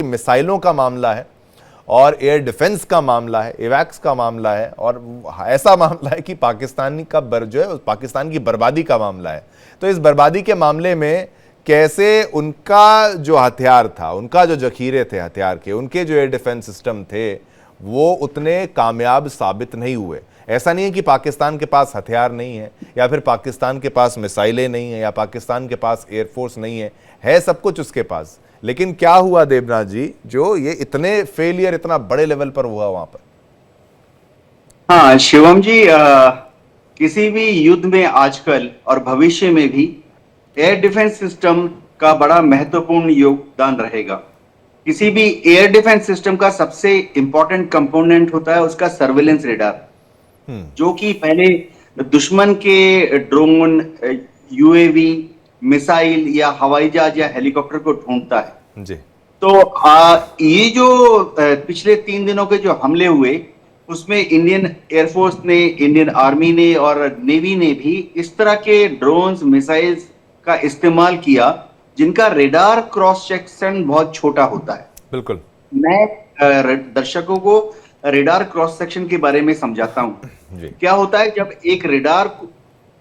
मिसाइलों का मामला है और एयर डिफेंस का मामला है, एवैक्स का मामला है, और ऐसा मामला है कि पाकिस्तानी का जो है पाकिस्तान की बर्बादी का मामला है। तो इस बर्बादी के मामले में कैसे उनका जो हथियार था, उनका जो जखीरे थे हथियार के, उनके जो एयर डिफेंस सिस्टम थे, वो उतने कामयाब साबित नहीं हुए। ऐसा नहीं है कि पाकिस्तान के पास हथियार नहीं है, या फिर पाकिस्तान के पास मिसाइलें नहीं है, या पाकिस्तान के पास एयरफोर्स नहीं है सब कुछ उसके पास। लेकिन क्या हुआ देवनाथ जी, जो ये इतने फेलियर इतना बड़े लेवल पर हुआ वहां पर? हाँ शिवम जी, किसी भी युद्ध में आजकल और भविष्य में भी एयर डिफेंस सिस्टम का बड़ा महत्वपूर्ण योगदान रहेगा। किसी भी एयर डिफेंस सिस्टम का सबसे इंपॉर्टेंट कंपोनेंट होता है उसका सर्विलेंस रेडार, जो कि पहले दुश्मन के ड्रोन, यूएवी, मिसाइल या हवाई जहाज या हेलीकॉप्टर को ढूंढता है। जी। तो ये जो पिछले 3 दिनों के जो हमले हुए, उसमें इंडियन एयरफोर्स ने, इंडियन आर्मी ने और नेवी ने भी इस तरह के ड्रोन्स, मिसाइल्स का इस्तेमाल किया जिनका रेडार क्रॉस सेक्शन बहुत छोटा होता है। बिल्कुल। मैं दर्शकों को रेडार क्रॉस सेक्शन के बारे में समझाता हूं। जी। क्या होता है, जब एक रेडार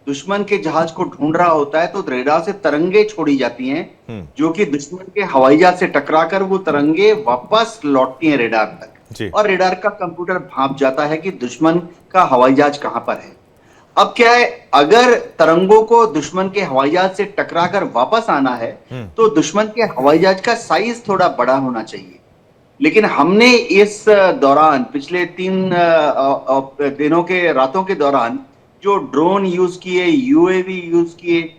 दुश्मन के जहाज को ढूंढ रहा होता है तो रेडार से तरंगे छोड़ी जाती हैं, जो कि दुश्मन के हवाई जहाज से टकराकर वो तरंगे वापस लौटती हैं रेडार तक, जी। और रेडार का कंप्यूटर भांप जाता है कि दुश्मन का हवाई जहाज कहां पर है। अब क्या है, अगर तरंगों को दुश्मन के हवाई जहाज से टकराकर वापस आना है तो दुश्मन के हवाई जहाज का साइज थोड़ा बड़ा होना चाहिए। लेकिन हमने इस दौरान, पिछले 3 दिनों के रातों के दौरान, जो ड्रोन यूज किए, यूएवी यूज किए,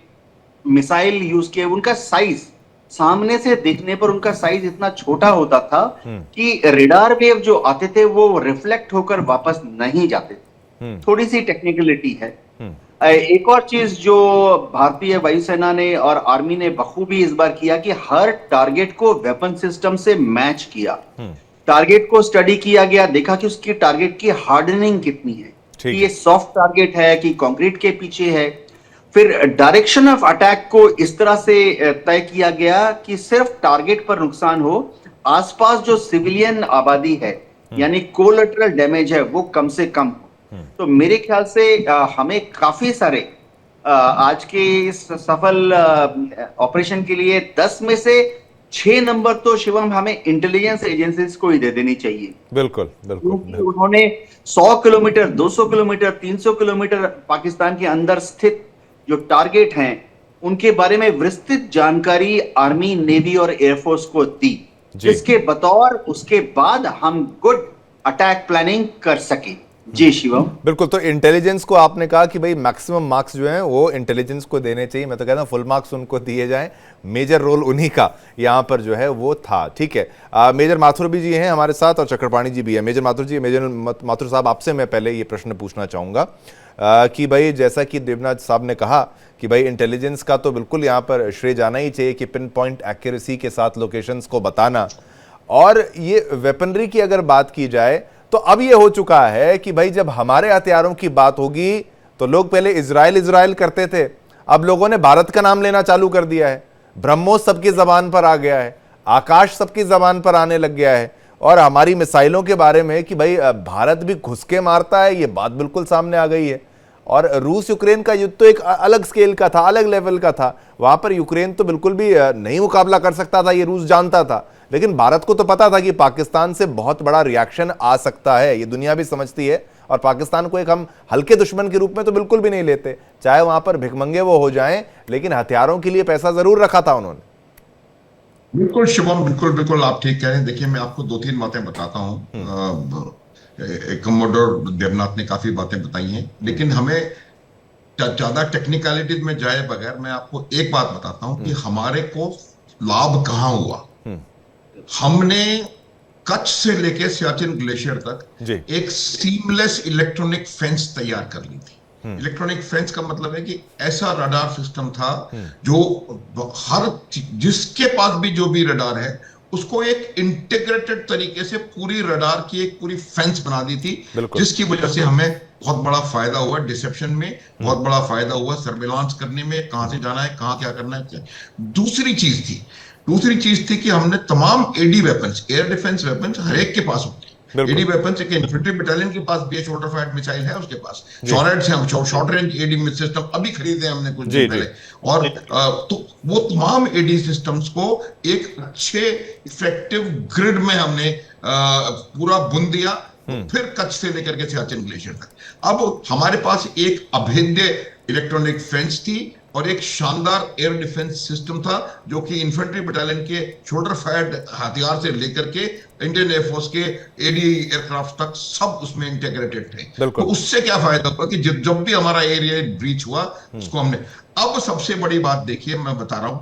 मिसाइल यूज किए, उनका साइज सामने से देखने पर उनका साइज इतना छोटा होता था कि रेडार वेव जो आते थे वो रिफ्लेक्ट होकर वापस नहीं जाते थे। थोड़ी सी टेक्निकलिटी है। एक और चीज जो भारतीय वायुसेना ने और आर्मी ने बखूबी इस बार किया कि हर टारगेट को वेपन सिस्टम से मैच किया। टारगेट को स्टडी किया गया, देखा कि उसकी टारगेट की हार्डनिंग कितनी है, कि ये सॉफ्ट टारगेट है कि कंक्रीट के पीछे है। फिर डायरेक्शन ऑफ अटैक को इस तरह से तय किया गया कि सिर्फ टारगेट पर नुकसान हो, आसपास जो सिविलियन आबादी है यानी कोलैटरल डैमेज है वो कम से कम हो। तो मेरे ख्याल से हमें काफी सारे आज के इस सफल ऑपरेशन के लिए 10 में से 6 नंबर तो शिवम हमें इंटेलिजेंस एजेंसीज को ही दे देनी चाहिए। बिल्कुल बिल्कुल, क्योंकि उन्होंने 100 किलोमीटर, 200 किलोमीटर, 300 किलोमीटर पाकिस्तान के अंदर स्थित जो टारगेट हैं उनके बारे में विस्तृत जानकारी आर्मी, नेवी और एयरफोर्स को दी, जिसके बतौर उसके बाद हम गुड अटैक प्लानिंग कर सके। जी शिवम। बिल्कुल। तो इंटेलिजेंस को आपने कहा कि भाई मैक्सिमम मार्क्स जो हैं वो इंटेलिजेंस को देने चाहिए। मैं तो कहता हूँ फुल मार्क्स उनको दिए जाएं, मेजर रोल उन्हीं का यहाँ पर जो है वो था। ठीक है, मेजर माथुर भी जी हैं हमारे साथ और चक्रपाणी जी भी है। मेजर माथुर जी, मेजर माथुर साहब, आपसे मैं पहले ये प्रश्न पूछना चाहूँगा कि भाई जैसा कि देवनाथ साहब ने कहा कि भाई इंटेलिजेंस का तो बिल्कुल यहाँ पर श्रेय जाना ही चाहिए कि पिन पॉइंट एक्यूरेसी के साथ लोकेशंस को बताना। और ये वेपनरी की अगर बात की जाए तो अब ये हो चुका है कि भाई जब हमारे हथियारों की बात होगी तो लोग पहले इजराइल करते थे, अब लोगों ने भारत का नाम लेना चालू कर दिया है। ब्रह्मोस सबकी जबान पर आ गया है, आकाश सबकी जबान पर आने लग गया है, और हमारी मिसाइलों के बारे में कि भाई भारत भी घुस के मारता है, ये बात बिल्कुल सामने आ गई है। और रूस यूक्रेन का युद्ध तो एक अलग स्केल का था, अलग लेवल का था। वहां पर यूक्रेन तो बिल्कुल भी नहीं मुकाबला कर सकता था, ये रूस जानता था। लेकिन भारत को तो पता था कि पाकिस्तान से बहुत बड़ा रिएक्शन आ सकता है, ये दुनिया भी समझती है। और पाकिस्तान को एक हम हल्के दुश्मन के रूप में तो बिल्कुल भी नहीं लेते, चाहे वहां पर भिखमंगे वो हो जाएं, लेकिन हथियारों के लिए पैसा जरूर रखा था उन्होंने। बिल्कुल शिवम, बिल्कुल बिल्कुल आप ठीक कह रहे हैं। देखिए, मैं आपको 2-3 बातें बताता हूँ। कमोडोर देवनाथ ने काफी बातें बताई हैं, लेकिन हमें ज्यादा टेक्निकलिटीज में जाए बगैर मैं आपको एक बात बताता हूं कि हमारे को लाभ कहां हुआ। हमने कच्छ से लेकर सियाचिन ग्लेशियर तक एक सीमलेस इलेक्ट्रॉनिक फेंस तैयार कर ली थी। इलेक्ट्रॉनिक फेंस का मतलब है कि ऐसा रडार सिस्टम था जो हर जिसके पास भी जो भी रडार है उसको एक इंटीग्रेटेड तरीके से पूरी रडार की एक पूरी फेंस बना दी थी, जिसकी वजह से हमें बहुत बड़ा फायदा हुआ डिसेप्शन में, बहुत बड़ा फायदा हुआ सर्विलांस करने में, कहां से जाना है, कहां क्या करना है। दूसरी चीज थी, दूसरी चीज थी कि हमने तमाम AD weapons, air defence weapons हर एक के पास होते हैं। एडी वेपन्स एक इन्फेंट्री बटालियन के पास भी है, शॉर्टर फाइट मिसाइल है उसके पास, शॉर्ट्स हैं, शॉर्ट रेंज एडी सिस्टम अभी खरीदे हमने कुछ दिन पहले। और तो वो तमाम एडी सिस्टम्स को एक अच्छे इफेक्टिव ग्रिड में हमने पूरा बुन दिया, फिर कच्छ से लेकर के सियाचिन ग्लेशियर तक। अब हमारे पास एक अभेद्य इलेक्ट्रॉनिक फेंस थी और एक शानदार एयर डिफेंस सिस्टम था, जो कि इन्फेंट्री बटालियन के शोल्डर फायर्ड हथियार से लेकर के इंडियन एयरफोर्स के एडी एयरक्राफ्ट तक सब उसमें इंटीग्रेटेड थे। तो उससे क्या फायदा हुआ कि जब भी हमारा एरिया ब्रीच हुआ उसको हमने। अब सबसे बड़ी बात देखिए, मैं बता रहा हूं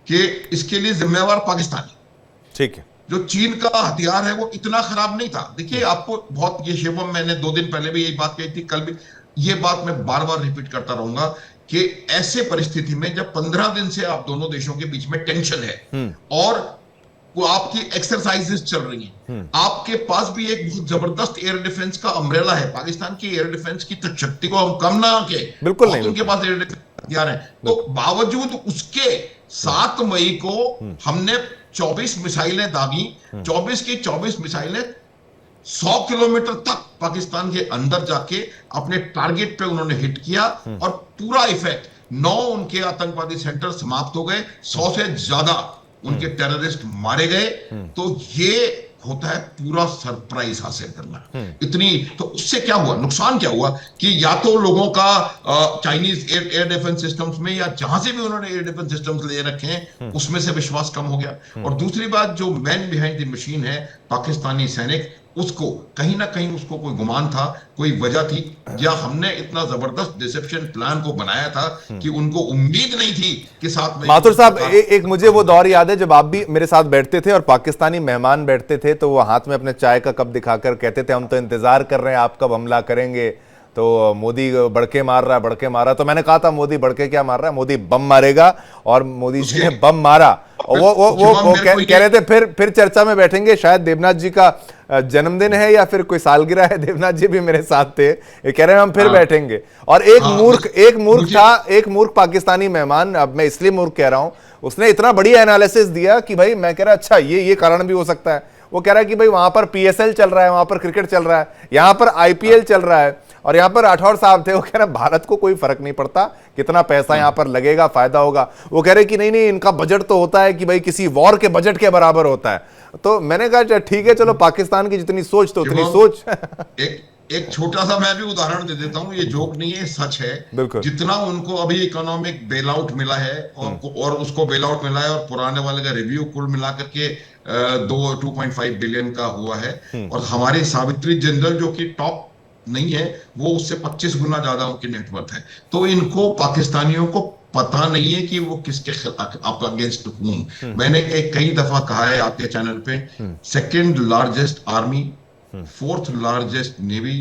कि इसके लिए जिम्मेवार पाकिस्तानी, ठीक है, जो चीन का हथियार है वो इतना खराब नहीं था। देखिए आपको बहुत, ये शिवम मैंने 2 दिन पहले भी यही बात कही थी, कल भी ये बात मैं बार बार रिपीट करता रहूंगा कि ऐसे परिस्थिति में जब 15 दिन से आप दोनों देशों के बीच में टेंशन है और वो आपकी एक्सरसाइजेस चल रही हैं, आपके पास भी एक बहुत जबरदस्त एयर डिफेंस का अम्ब्रेला है। पाकिस्तान की एयर डिफेंस की तो शक्ति को हम कम ना के, बिल्कुल नहीं, उनके पास एयर डिफेंस हथियार है, तो बावजूद उसके 7 मई को हमने 24 मिसाइलें दागी। 24 की 24 मिसाइलें 100 किलोमीटर तक पाकिस्तान के अंदर जाके अपने टारगेट पे उन्होंने हिट किया और पूरा इफेक्ट, 9 उनके आतंकवादी सेंटर समाप्त हो गए, 100 से ज्यादा उनके टेररिस्ट मारे गए। तो ये होता है पूरा सरप्राइज हासिल करना। इतनी, तो उससे क्या हुआ, नुकसान क्या हुआ कि या तो लोगों का चाइनीज एयर डिफेंस सिस्टम्स में या जहां से भी उन्होंने एयर डिफेंस सिस्टम्स ले रखे हैं उसमें से विश्वास कम हो गया, और दूसरी बात जो मैन बिहाइंड द मशीन है पाकिस्तानी सैनिक, उसको कहीं ना कहीं उसको कोई गुमान था, कोई वजह थी, या हमने इतना जबरदस्त डिसेप्शन प्लान को बनाया था कि उनको उम्मीद नहीं थी कि साथ में। माथुर साहब, एक मुझे वो दौर याद है जब आप भी मेरे साथ बैठते थे और पाकिस्तानी मेहमान बैठते थे, तो वो हाथ में अपने चाय का कप दिखाकर कहते थे हम तो इंतजार कर रहे हैं आप कब हमला करेंगे। तो मोदी बड़के मार रहा है, बड़के मार रहा है। तो मैंने कहा था मोदी बड़के क्या मार रहा है, मोदी बम मारेगा, और मोदी जी ने बम मारा। वो कह रहे थे फिर चर्चा में बैठेंगे, शायद देवनाथ जी का जन्मदिन है या फिर कोई सालगिरह है, देवनाथ जी भी मेरे साथ थे, ये कह रहे हैं हम फिर बैठेंगे। और एक मूर्ख पाकिस्तानी मेहमान, अब मैं इसलिए मूर्ख कह रहा हूं, उसने इतना बढ़िया एनालिसिस दिया कि भाई, मैं कह रहा अच्छा ये कारण भी हो सकता है। वो कह रहा है कि भाई वहां पर पीएसएल चल रहा है, वहां पर क्रिकेट चल रहा है, यहां पर आईपीएल चल रहा है, और यहां पर राठौर साहब थे, वो कह रहे भारत को कोई फर्क नहीं पड़ता कितना पैसा यहां पर लगेगा, फायदा होगा। वो कह रहे कि नहीं इनका बजट तो होता है कि भाई किसी वॉर के बजट के बराबर होता है। तो मैंने कहा ठीक है, चलो पाकिस्तान की जितनी सोच तो उतनी सोच। एक छोटा सा मैं भी उदाहरण दे देता हूं, ये जोक नहीं है, सच है। जितना उनको अभी इकोनॉमिक बेल आउट मिला है और उसको बेल आउट मिला है, और पुराने वाले का रिव्यू कुल मिलाकर के 2.5 बिलियन का हुआ है, और हमारी सावित्री जिंदल जो कि टॉप नहीं है, वो उससे 25 गुना ज्यादा उनकी नेटवर्थ है। तो इनको, पाकिस्तानियों को पता नहीं है कि वो किसके खिलाफ अगेंस्ट हूं। मैंने कई दफा कहा है आपके चैनल पे, 2nd largest army, 4th largest navy,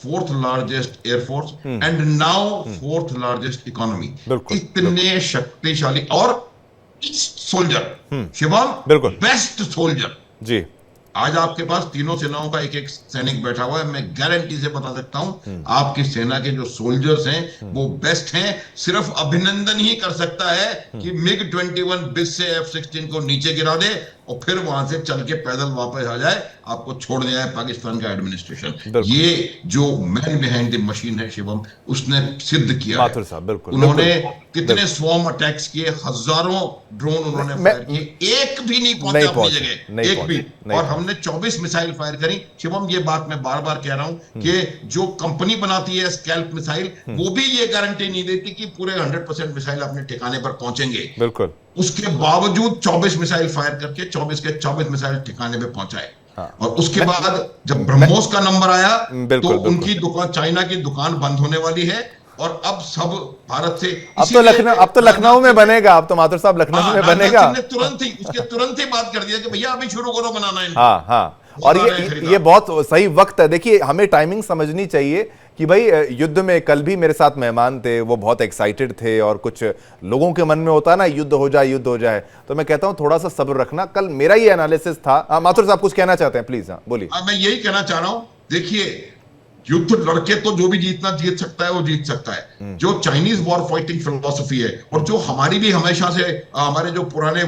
4th largest air force, and now 4th largest economy. इतने शक्तिशाली और सोल्जर, शिवम, बेस्ट सोल्जर जी। आज आपके पास तीनों सेनाओं का एक सैनिक बैठा हुआ है। मैं गारंटी से बता सकता हूं आपकी सेना के जो सोल्जर्स हैं वो बेस्ट हैं। सिर्फ अभिनंदन ही कर सकता है कि MiG-21 बिस से F-16 को नीचे गिरा दे और फिर वहां से चल के पैदल वापस आ जाए, आपको छोड़ दिया है पाकिस्तान का एडमिनिस्ट्रेशन। ये जो मैन बिहाइंड द मशीन है शिवम, उसने सिद्ध किया है। साहब, बिल्कुल, उन्होंने कितने स्वॉर्म अटैक्स किए, हजारों ड्रोन उन्होंने फायर किए, एक भी नहीं पहुंचा अपनी जगह, एक भी। और हमने 24 मिसाइल फायर करी। शिवम, ये बात मैं बार बार कह रहा हूं कि जो कंपनी बनाती है स्कैल्प मिसाइल, वो भी ये गारंटी नहीं देती कि पूरे 100% मिसाइल अपने ठिकाने पर पहुंचेंगे। बिल्कुल। उसके बावजूद 24 मिसाइल फायर करके 24 के 24 मिसाइल ठिकाने पे पहुंचाए। और उसके बाद जब ब्रह्मोस का नंबर आया तो उनकी दुकान, चाइना की दुकान बंद होने वाली है, और अब सब भारत से, अब तो लखनऊ में बनेगा, अब तो माथुर साहब लखनऊ में बनेगा। उसके तुरंत ही बात कर दिया कि भैया अभी शुरू करो बनाना है। हाँ, और ये बहुत सही वक्त है। देखिए, हमें टाइमिंग समझनी चाहिए कि भाई युद्ध में, कल भी मेरे साथ मेहमान थे, वो बहुत एक्साइटेड थे, और कुछ लोगों के मन में होता है ना, युद्ध हो जाए, तो मैं कहता हूं थोड़ा सा सब्र रखना। कल मेरा ही एनालिसिस था। माथुर साहब कुछ कहना चाहते हैं, प्लीज। हाँ, बोलिए। मैं यही कहना चाह रहा हूं, देखिए युद्ध लड़के तो जो भी जीत सकता है वो जीत सकता है। जो चाइनीज वॉर फाइटिंग फिलोसफी है और जो हमारी भी हमेशा से हमारे जो पुराने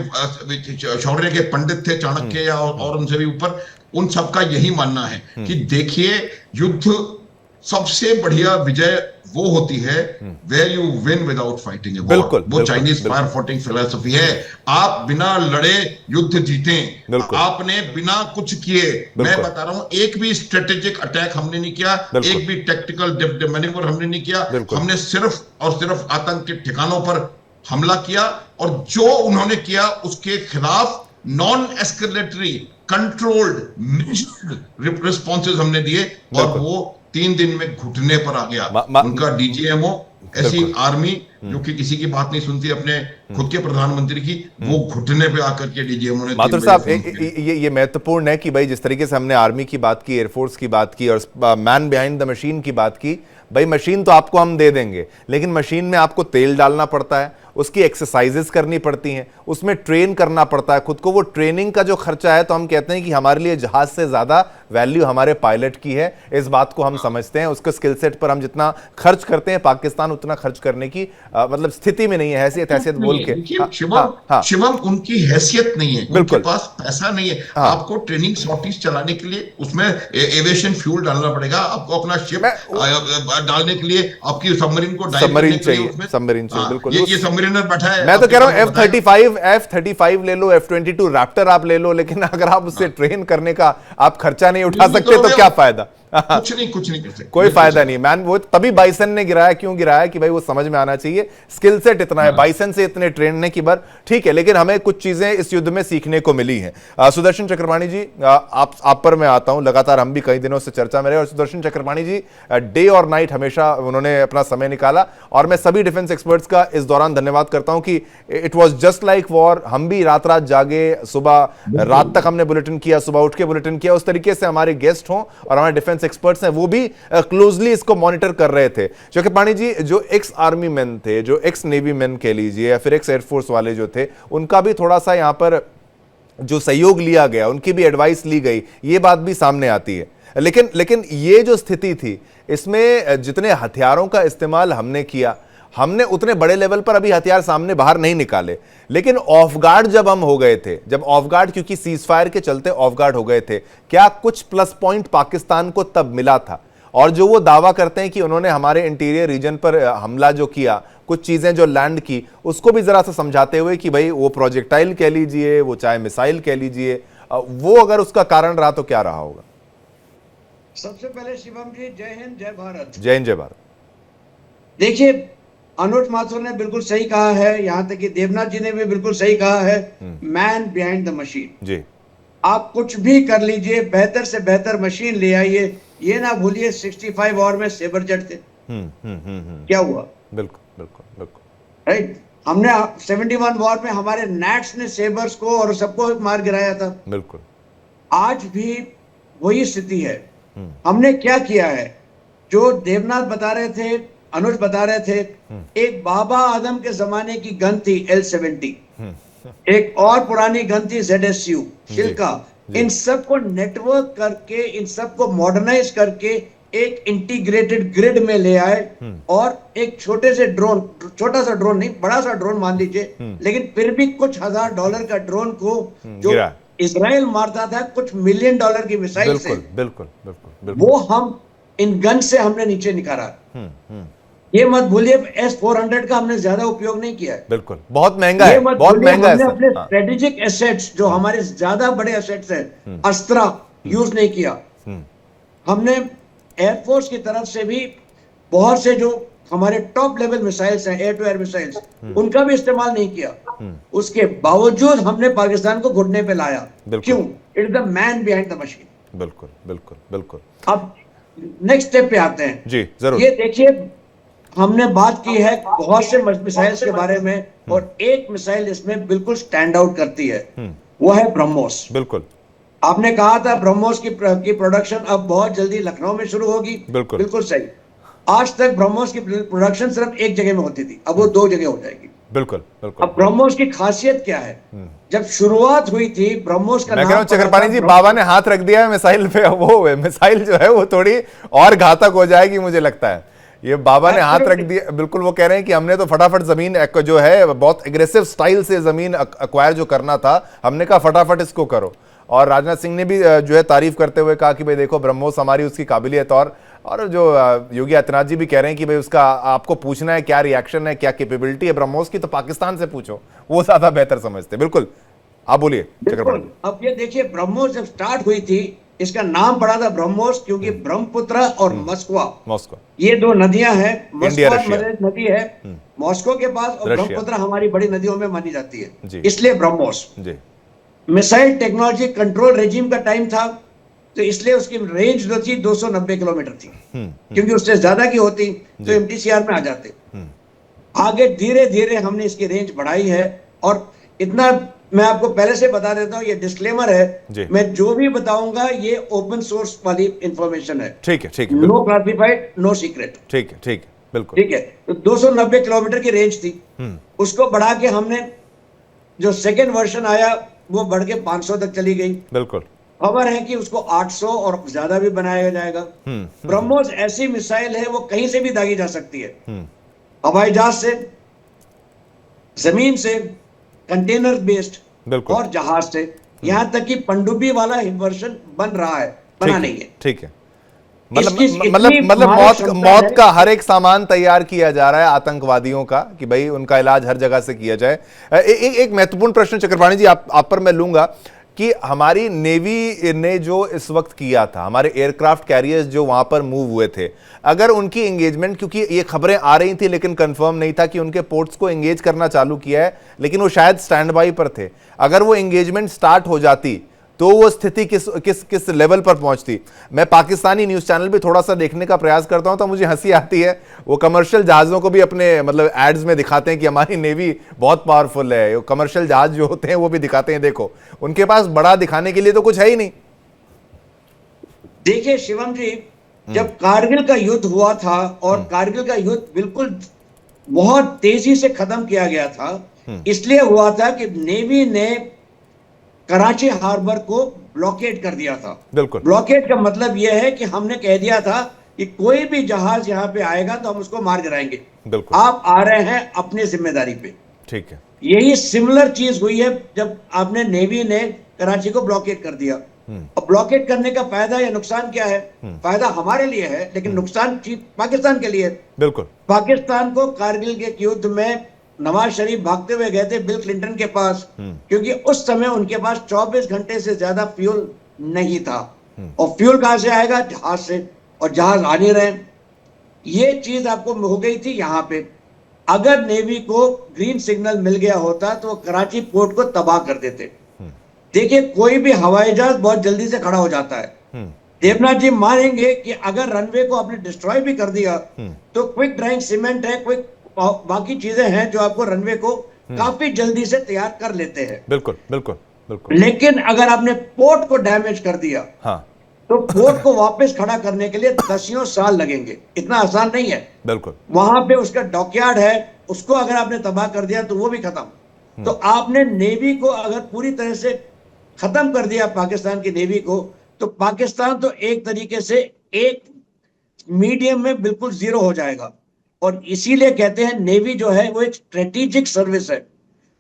शौर्य के पंडित थे, चाणक्य और उनसे भी ऊपर, उन सबका यही मानना है कि देखिए, युद्ध सबसे बढ़िया विजय वो होती है where you win without fighting a war. वो चाइनीज फायर फाइटिंग फिलोसफी है। आप बिना लड़े युद्ध जीतें, आपने बिना कुछ किए, मैं बता रहा हूं, एक भी स्ट्रेटेजिक अटैक हमने नहीं किया, एक भी टैक्टिकल मैन्यूवर हमने नहीं किया। हमने सिर्फ और सिर्फ आतंक के ठिकानों पर हमला किया, और जो उन्होंने किया उसके खिलाफ नॉन एस्केलेटरी कंट्रोल्ड रिस्पॉन्सेज हमने दिए, और वो 3 दिन में घुटने पर आ गया। उनका डीजीएमओ, ऐसी आर्मी जो कि किसी की बात नहीं सुनती, अपने खुद के प्रधानमंत्री की, वो घुटने पे आकर के डीजीएमओ ने। माथुर साहब, ये महत्वपूर्ण है कि भाई जिस तरीके से हमने आर्मी की बात की, एयरफोर्स की बात की और मैन बिहाइंड द मशीन की बात की, भाई मशीन तो आपको हम दे देंगे, लेकिन मशीन में आपको तेल डालना पड़ता है, उसकी एक्सरसाइजेस करनी पड़ती हैं, उसमें ट्रेन करना पड़ता है खुद को। वो ट्रेनिंग का जो खर्चा है, तो हम कहते हैं कि हमारे लिए जहाज से ज्यादा वैल्यू हमारे पायलट की है। इस बात को हम समझते हैं। उसके स्किल सेट पर हम जितना खर्च करते हैं, पाकिस्तान उतना खर्च करने की मतलब स्थिति में नहीं है। हैसियत बोल के शिवम, उनकी हैसियत नहीं है, उनके पास पैसा नहीं है। आपको ट्रेनिंग सॉर्टीज चलाने के लिए उसमें एविएशन फ्यूल डालना पड़ेगा, आपको अपना शिप डालने के लिए आपकी सबमरीन को सबमरीन चाहिए, सबमरीन चाहिए। बिल्कुल, ये सबमरीनर बैठा है। मैं तो कह रहा हूं F-35 ले लो, F-22 रैप्टर आप ले लो, लेकिन अगर आप उससे ट्रेन करने का आप खर्चा नहीं उठा सकते तो क्या फायदा? कुछ नहीं कर सकते, कोई फायदा नहीं मैन। वो तभी बाइसन ने गिराया, क्यों गिराया कि भाई वो समझ में आना चाहिए, स्किल सेट इतना है, बाइसन से इतने ट्रेन की बार ठीक है, लेकिन हमें कुछ चीजें इस युद्ध में सीखने को मिली हैं। सुदर्शन चक्रपाणी जी, आप पर मैं आता हूं, लगातार हम भी कई दिनों से चर्चा में रहे, और सुदर्शन चक्रपाणी जी डे और नाइट हमेशा उन्होंने अपना समय निकाला, और मैं सभी डिफेंस एक्सपर्ट्स का इस दौरान धन्यवाद करता हूं कि it was just like war. हम भी रात रात जागे, सुबह रात तक हमने बुलेटिन किया, सुबह उठ के बुलेटिन किया। उस तरीके से हमारे गेस्ट हों और हमारे डिफेंस एक्सपर्ट्स हैं, वो भी क्लोजली इसको मॉनिटर कर रहे थे। चक्रपाणी जी, जो एक्स आर्मी मैन थे, जो एक्स नेवी मैन कह लीजिए, या फिर एक्स एयरफोर्स वाले जो थे, उनका भी थोड़ा सा यहां पर जो सहयोग लिया गया, उनकी भी एडवाइस ली गई, ये बात भी सामने आती है। लेकिन ये जो स्थिति थी, इसमें जितने हथियारों का इस्तेमाल हमने किया, हमने उतने बड़े लेवल पर अभी हथियार सामने बाहर नहीं निकाले, लेकिन ऑफ गार्ड जब हम हो गए थे, जब ऑफ गार्ड, क्योंकि सीज फायर के चलते ऑफ गार्ड हो गए थे, क्या कुछ प्लस पॉइंट पाकिस्तान को तब मिला था? और जो वो दावा करते हैं कि उन्होंने हमारे इंटीरियर रीजन पर हमला जो किया, कुछ चीजें जो लैंड की, उसको भी जरा सा समझाते हुए कि भाई वो प्रोजेक्टाइल कह लीजिए, वो चाहे मिसाइल कह लीजिए, वो अगर उसका कारण रहा तो क्या रहा होगा? सबसे पहले शिवम जी, जय हिंद, जय भारत। जय हिंद, जय भारत। देखिए, अनुज माथुर ने बिल्कुल सही कहा है, यहां तक कि देवनाथ जी ने भी बिल्कुल सही कहा है, मैन बिहाइंड द मशीन। जी, आप कुछ भी कर लीजिए, बेहतर से बेहतर मशीन ले आइए। ये ना भूलिए 65 वॉर में सेबर जेट थे। क्या हुआ? बिल्कुल, राइट। हमने 71 वॉर में हमारे नैट्स ने सेबर्स को और सबको मार गिराया था। बिल्कुल, आज भी वही स्थिति है। हमने क्या किया है, जो देवनाथ बता रहे थे, अनुज बता रहे थे, एक बाबा आदम के जमाने की गन थी L-70, एक और पुरानी गन थी ZSU शिल्का। इन सबको नेटवर्क करके, इन सबको मॉडर्नाइज करके एक इंटीग्रेटेड ग्रिड में ले आए, और एक छोटे से ड्रोन, छोटा सा ड्रोन नहीं, बड़ा सा ड्रोन मान लीजिए, लेकिन फिर भी कुछ $1000 का ड्रोन को जो इजराइल मारता था कुछ $1 मिलियन की मिसाइल से, बिल्कुल, वो हम इन गन से हमने नीचे निकाला। ये मत भूलिए S-400 का हमने ज्यादा उपयोग नहीं किया है। बिल्कुल, बहुत महंगा है, बहुत महंगा है। हमने अपने स्ट्रेटेजिक एसेट्स, जो हमारे ज्यादा बड़े एसेट्स हैं, अस्त्र यूज नहीं किया। हमने एयरफोर्स की तरफ से भी बहुत से जो हमारे टॉप लेवल मिसाइल्स हैं, एयर टू एयर मिसाइल्स, उनका भी इस्तेमाल नहीं किया। उसके बावजूद हमने पाकिस्तान को घुटने पे लाया। क्यों? It is the man behind the machine. बिल्कुल। अब नेक्स्ट स्टेप पे आते हैं। जी, जरूर। ये देखिए, हमने बात की है बहुत से मिसाइल्स के बारे में, और एक मिसाइल इसमें बिल्कुल स्टैंड आउट करती है, वो है ब्रह्मोस। बिल्कुल, आपने कहा था ब्रह्मोस की प्रोडक्शन अब बहुत जल्दी लखनऊ में शुरू होगी। बिल्कुल सही। आज तक ब्रह्मोस की प्रोडक्शन सिर्फ एक जगह में होती थी, अब वो 2 जगह हो जाएगी। बिल्कुल बिल्कुल। अब ब्रह्मोस की खासियत क्या है? जब शुरुआत हुई थी ब्रह्मोस का मैं नाम कह रहा हूं पड़ा चक्रपाणी था जी, ब्रह्मोस। बाबा ने हाथ रख दिया है मिसाइल पे, वो मिसाइल जो है वो थोड़ी और घातक हो जाएगी मुझे लगता है। ये बाबा ने हाथ रख दिया, बिल्कुल। वो कह रहे हैं कि हमने तो फटाफट जमीन जो है बहुत एग्रेसिव स्टाइल से जमीन अक्वायर जो करना था, हमने कहा फटाफट इसको करो। और राजनाथ सिंह ने भी जो है तारीफ करते हुए कहा कि भाई देखो ब्रह्मोस हमारी उसकी काबिलियत, और जो योगी आदित्यनाथ जी भी कह रहे हैं कि भाई उसका आपको पूछना है क्या रिएक्शन है, क्या कैपेबिलिटी है ब्रह्मोस की, तो पाकिस्तान से पूछो, वो ज्यादा बेहतर समझते। बिल्कुल, आप बोलिए चक्रपाणी। बिल्कुल। अब ये देखिए, ब्रह्मोस जब स्टार्ट हुई थी, इसका नाम पड़ा था ब्रह्मोस क्योंकि ब्रह्मपुत्र और मस्कवा, मॉस्को, ये दो नदियां हैं। इंडिया, मस्कवा रशिया, नदी है मॉस्को के पास, और रशिया। ब्रह्मपुत्र हमारी बड़ी नदियों में मानी जाती जी। है, इसलिए ब्रह्मोस। जी। मिसाइल टेक्नोलॉजी कंट्रोल रेजिम का टाइम था, तो इसलिए उसकी रेंज जो थी 290 किलोमीटर थी, क्योंकि उससे ज्यादा की होती तो एमटीसीआर में आ जाते। आगे धीरे धीरे हमने इसकी रेंज बढ़ाई है, और इतना मैं आपको पहले से बता देता हूं, ये डिस्क्लेमर जी। है, मैं जो भी बताऊंगा ये ओपन सोर्स वाली इंफॉर्मेशन है। ठीक है, ठीक है, नो क्लासिफाइड, नो सीक्रेट। ठीक है, ठीक है, बिल्कुल। ठीक है, तो 290 किलोमीटर की रेंज थी, उसको बढ़ा के हमने, जो सेकेंड वर्जन आया वो बढ़ के 500 तक चली गई। बिल्कुल। खबर है कि उसको 800 और ज्यादा भी बनाया जाएगा। ब्रह्मोस ऐसी मिसाइल है, वो कहीं से भी दागी जा सकती है, हवाई जहाज से, जमीन से, कंटेनर बेस्ड, बिल्कुल। और जहाज से, यहां तक कि पनडुब्बी वाला वर्जन बन रहा है, बना नहीं है। ठीक है, इसकी मतलब इतनी मतलब भारी मौत क्षमता मौत है। का हर एक सामान तैयार किया जा रहा है आतंकवादियों का, कि भाई उनका इलाज हर जगह से किया जाए। एक महत्वपूर्ण प्रश्न चक्रपाणी जी आप पर मैं लूंगा कि हमारी नेवी ने जो इस वक्त किया था, हमारे एयरक्राफ्ट कैरियर्स जो वहां पर मूव हुए थे, अगर उनकी एंगेजमेंट, क्योंकि ये खबरें आ रही थी लेकिन कंफर्म नहीं था कि उनके पोर्ट्स को एंगेज करना चालू किया है, लेकिन वो शायद स्टैंड बाई पर थे, अगर वो एंगेजमेंट स्टार्ट हो जाती तो वो स्थिति किस किस किस लेवल पर पहुंचती। मैं पाकिस्तानी न्यूज चैनल भी थोड़ा सा देखने का प्रयास करता हूं तो मुझे हंसी आती है। वो कमर्शियल जहाज़ों को भी अपने मतलब एड्स में दिखाते हैं कि हमारी नेवी बहुत पावरफुल है। कमर्शियल जहाज जो होते हैं वो भी दिखाते हैं, देखो उनके पास बड़ा दिखाने के लिए तो कुछ है ही नहीं। देखिए शिवम जी, जब कारगिल का युद्ध हुआ था, और कारगिल का युद्ध बिल्कुल बहुत तेजी से खत्म किया गया था, इसलिए हुआ था कि नेवी ने कराची हार्बर को ब्लॉकेड कर दिया था। बिल्कुल। ब्लॉकेड का मतलब यह है कि हमने कह दिया था कि कोई भी जहाज यहां पे आएगा तो हम उसको मार गिराएंगे, बिल्कुल। आप आ रहे हैं अपनी जिम्मेदारी पे। ठीक है। यही सिमिलर चीज हुई है जब आपने नेवी ने कराची को ब्लॉकेड कर दिया। अब ब्लॉकेड करने का फायदा या नुकसान क्या है? फायदा हमारे लिए है, लेकिन नुकसान पाकिस्तान के लिए है। बिल्कुल। पाकिस्तान को कारगिल के युद्ध में नवाज शरीफ भागते हुए गए थे बिल क्लिंटन के पास, क्योंकि उस समय उनके पास 24 घंटे से ज्यादा फ्यूल नहीं था, और फ्यूल कहां से आएगा? जहाज से, और जहाज आ नहीं रहे। ये चीज आपको हो गई थी यहां पे। अगर नेवी को ग्रीन सिग्नल मिल गया होता तो वो कराची पोर्ट को तबाह कर देते। देखिए, कोई भी हवाई जहाज बहुत जल्दी से खड़ा हो जाता है। देवनाथ जी मानेंगे कि अगर रनवे को आपने डिस्ट्रॉय भी कर दिया तो क्विक ड्राइंग सीमेंट है, क्विक बाकी चीजें हैं जो आपको रनवे को काफी जल्दी से तैयार कर लेते हैं। बिल्कुल बिल्कुल बिल्कुल। लेकिन अगर आपने पोर्ट को डैमेज कर दिया, हाँ, तो पोर्ट को वापस खड़ा करने के लिए दसियों साल लगेंगे। इतना आसान नहीं है। बिल्कुल। वहां पे उसका डॉकयार्ड है, उसको अगर आपने तबाह कर दिया तो वो भी खत्म। तो आपने नेवी को अगर पूरी तरह से खत्म कर दिया, पाकिस्तान की नेवी को, तो पाकिस्तान तो एक तरीके से एक मीडियम में बिल्कुल जीरो हो जाएगा। और इसीलिए कहते हैं नेवी जो है वो एक स्ट्रेटेजिक सर्विस है।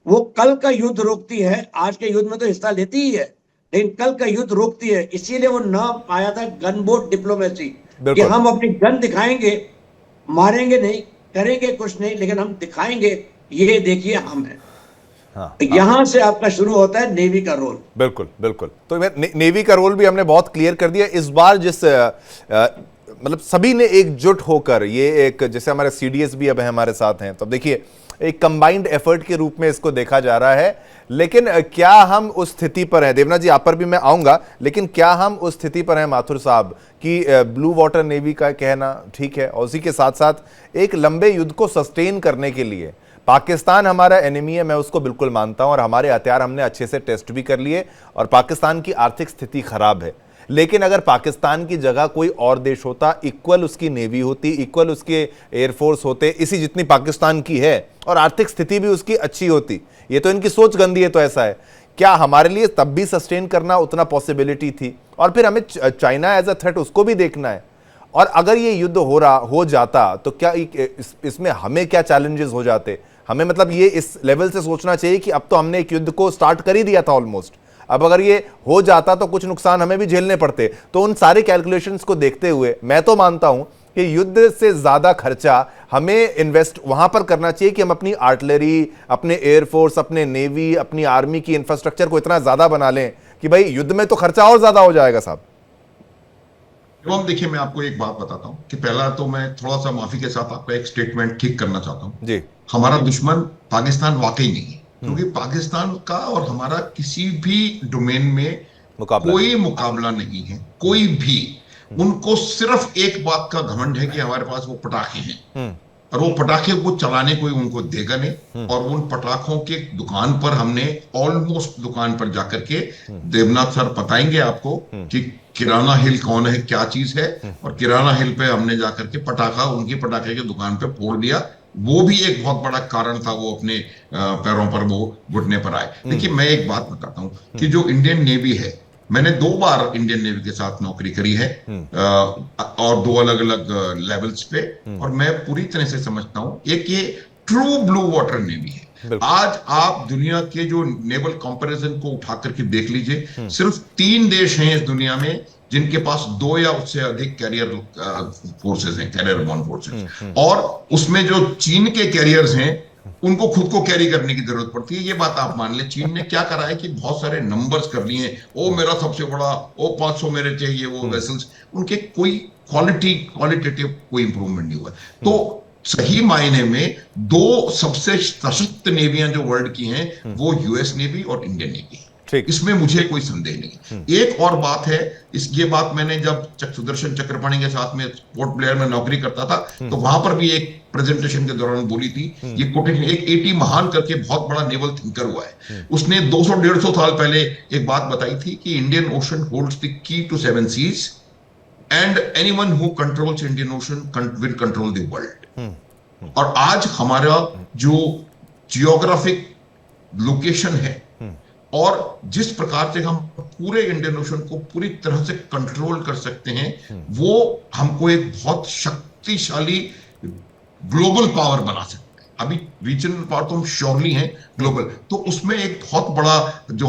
वो कल का युद्ध रोकती है, आज के युद्ध में तो हिस्सा लेती ही है, लेकिन कल का युद्ध रोकती है। इसीलिए वो नाम आया था गन बोट डिप्लोमेसी, कि हम अपनी गन दिखाएंगे, मारेंगे नहीं, करेंगे कुछ नहीं, लेकिन हम दिखाएंगे, ये देखिए हम हैं। हाँ, यहां से आपका शुरू होता है नेवी का रोल। बिल्कुल बिल्कुल। तो नेवी का रोल भी हमने बहुत क्लियर कर दिया इस बार। जिस मतलब सभी ने एकजुट होकर, ये एक जैसे हमारे सीडीएस भी अब हमारे साथ हैं, तो अब देखिए एक कंबाइंड एफर्ट के रूप में इसको देखा जा रहा है। लेकिन क्या हम उस स्थिति पर हैं, देवनाथ जी आप पर भी मैं आऊंगा, लेकिन क्या हम उस स्थिति पर हैं माथुर साहब कि ब्लू वाटर नेवी का कहना ठीक है, और उसी के साथ साथ एक लंबे युद्ध को सस्टेन करने के लिए पाकिस्तान हमारा एनिमी है, मैं उसको बिल्कुल मानता हूं, और हमारे हथियार हमने अच्छे से टेस्ट भी कर लिए, और पाकिस्तान की आर्थिक स्थिति खराब है, लेकिन अगर पाकिस्तान की जगह कोई और देश होता, इक्वल उसकी नेवी होती, इक्वल उसके एयरफोर्स होते, इसी जितनी पाकिस्तान की है, और आर्थिक स्थिति भी उसकी अच्छी होती, ये तो इनकी सोच गंदी है, तो ऐसा है क्या हमारे लिए तब भी सस्टेन करना उतना पॉसिबिलिटी थी? और फिर हमें चाइना एज अ थ्रेट उसको भी देखना है। और अगर ये युद्ध हो जाता तो क्या इसमें हमें क्या चैलेंजेस हो जाते? हमें मतलब ये इस लेवल से सोचना चाहिए कि अब तो हमने एक युद्ध को स्टार्ट कर ही दिया था ऑलमोस्ट, अब अगर ये हो जाता तो कुछ नुकसान हमें भी झेलने पड़ते। तो उन सारे कैलकुलेशंस को देखते हुए मैं तो मानता हूं कि युद्ध से ज्यादा खर्चा हमें इन्वेस्ट वहां पर करना चाहिए कि हम अपनी आर्टिलरी, अपने एयरफोर्स, अपने नेवी, अपनी आर्मी की इंफ्रास्ट्रक्चर को इतना ज्यादा बना लें कि भाई युद्ध में तो खर्चा और ज्यादा हो जाएगा साहब। एवं देखिए, मैं आपको एक बात बताता हूं कि पहला तो मैं थोड़ा सा माफी के साथ आपका एक स्टेटमेंट ठीक करना चाहता हूं जी। हमारा दुश्मन पाकिस्तान वाकई नहीं है, क्योंकि पाकिस्तान का और हमारा किसी भी डोमेन में कोई मुकाबला नहीं है, कोई भी। उनको सिर्फ एक बात का घमंड है कि हमारे पास वो पटाखे हैं, और वो पटाखे को चलाने कोई उनको देगा नहीं। और उन पटाखों के दुकान पर हमने ऑलमोस्ट दुकान पर जाकर के, देवनाथ सर बताएंगे आपको कि किराना हिल कौन है, क्या चीज है, और किराना हिल पे हमने जाकर के पटाखा उनकी पटाखे की दुकान पे फोड़ दिया। वो भी एक बहुत बड़ा कारण था, वो अपने पैरों पर वो घुटने पर आए। देखिए, मैं एक बात बताता हूं कि जो इंडियन नेवी है, मैंने 2 बार इंडियन नेवी के साथ नौकरी करी है, और 2 अलग अलग लेवल्स पे, और मैं पूरी तरह से समझता हूं एक ये ट्रू ब्लू वाटर नेवी है। आज आप दुनिया के जो नेवल कंपैरिजन को उठा करके देख लीजिए, सिर्फ 3 देश हैं इस दुनिया में जिनके पास 2 या उससे अधिक कैरियर फोर्सेस हैं, कैरियर बॉर्न फोर्सेस। और उसमें जो चीन के कैरियर्स हैं, उनको खुद को कैरी करने की जरूरत पड़ती है। ये बात आप मान ले, चीन ने क्या करा है कि बहुत सारे नंबर्स कर लिए, ओ मेरा सबसे बड़ा, ओ 500 मेरे चाहिए, वो वेसल्स, उनके कोई क्वालिटेटिव कोई इंप्रूवमेंट नहीं हुआ। तो सही मायने में 2 सबसे सशक्त नेवियां जो वर्ल्ड की हैं, वो यूएस नेवी और इंडियन नेवी है, इसमें मुझे कोई संदेह नहीं। एक और बात है, ये बात मैंने जब सुदर्शन चक्रपाणी के साथ में पोर्ट ब्लेयर में नौकरी करता था, तो वहां पर भी एक प्रेजेंटेशन के दौरान बोली थी। ये कोटेशन एक एटी महान करके बहुत बड़ा नेवल थिंकर हुआ है, उसने 200-150 साल पहले एक बात बताई थी कि Indian ocean holds the key to 7 seas and anyone who controls Indian ocean will control the world. और आज हमारा जो जियोग्राफिक लोकेशन है और जिस प्रकार से हम पूरे इंडियन ओशन को पूरी तरह से कंट्रोल कर सकते हैं, वो हमको एक बहुत शक्तिशाली ग्लोबल पावर बना सकते हैं। अभी रीजनल पावर तो हम श्योरली हैं, ग्लोबल तो उसमें एक बहुत बड़ा जो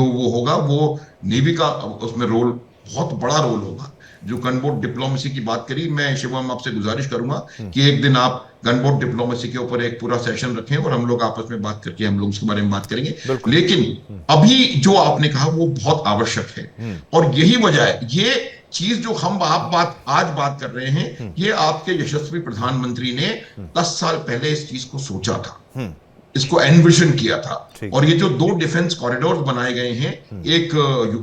वो होगा, वो नेवी का उसमें रोल, बहुत बड़ा रोल होगा। जो गनबोट डिप्लोमेसी की बात करी, मैं शिवम आपसे गुजारिश करूंगा कि एक दिन आप गनबोट डिप्लोमेसी के ऊपर एक पूरा सेशन रखें और हम लोग आपस में बात करके हम लोग उसके बारे में बात करेंगे। लेकिन अभी जो आपने कहा वो बहुत आवश्यक है, और यही वजह है, ये चीज जो हम आज बात कर रहे हैं, ये आपके यशस्वी प्रधानमंत्री ने 10 साल पहले इस चीज को सोचा था, इसको एनविजन किया था। और ये जो 2 डिफेंस कॉरिडोर्स बनाए गए हैं, एक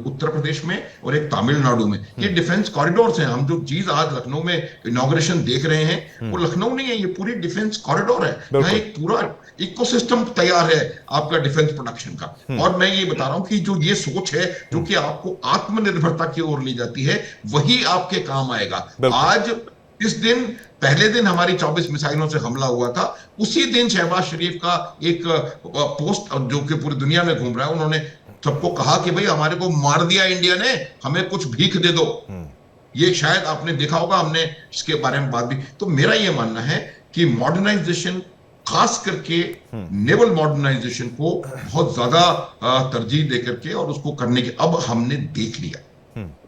उत्तर प्रदेश में और एक तमिलनाडु में, ये डिफेंस कॉरिडोर्स हैं। हम जो चीज आज लखनऊ में इनॉग्रेशन देख रहे हैं, वो लखनऊ नहीं है, ये पूरी डिफेंस कॉरिडोर है। यहाँ एक पूरा इकोसिस्टम तैयार है आपका डिफेंस प्रोडक्शन का। और मैं ये बता रहा हूं कि जो ये सोच है, जो कि आपको आत्मनिर्भरता की ओर ले जाती है, वही आपके काम आएगा। आज इस दिन, पहले दिन हमारी 24 मिसाइलों से हमला हुआ था, उसी दिन शहबाज शरीफ का एक पोस्ट जो कि पूरी दुनिया में घूम रहा है, उन्होंने सबको कहा कि भाई हमारे को मार दिया इंडिया ने, हमें कुछ भीख दे दो। ये शायद आपने देखा होगा, हमने इसके बारे में बात भी। तो मेरा ये मानना है कि मॉडर्नाइजेशन, खास करके नेवल मॉडर्नाइजेशन को बहुत ज्यादा तरजीह देकर के और उसको करने के अब हमने देख लिया।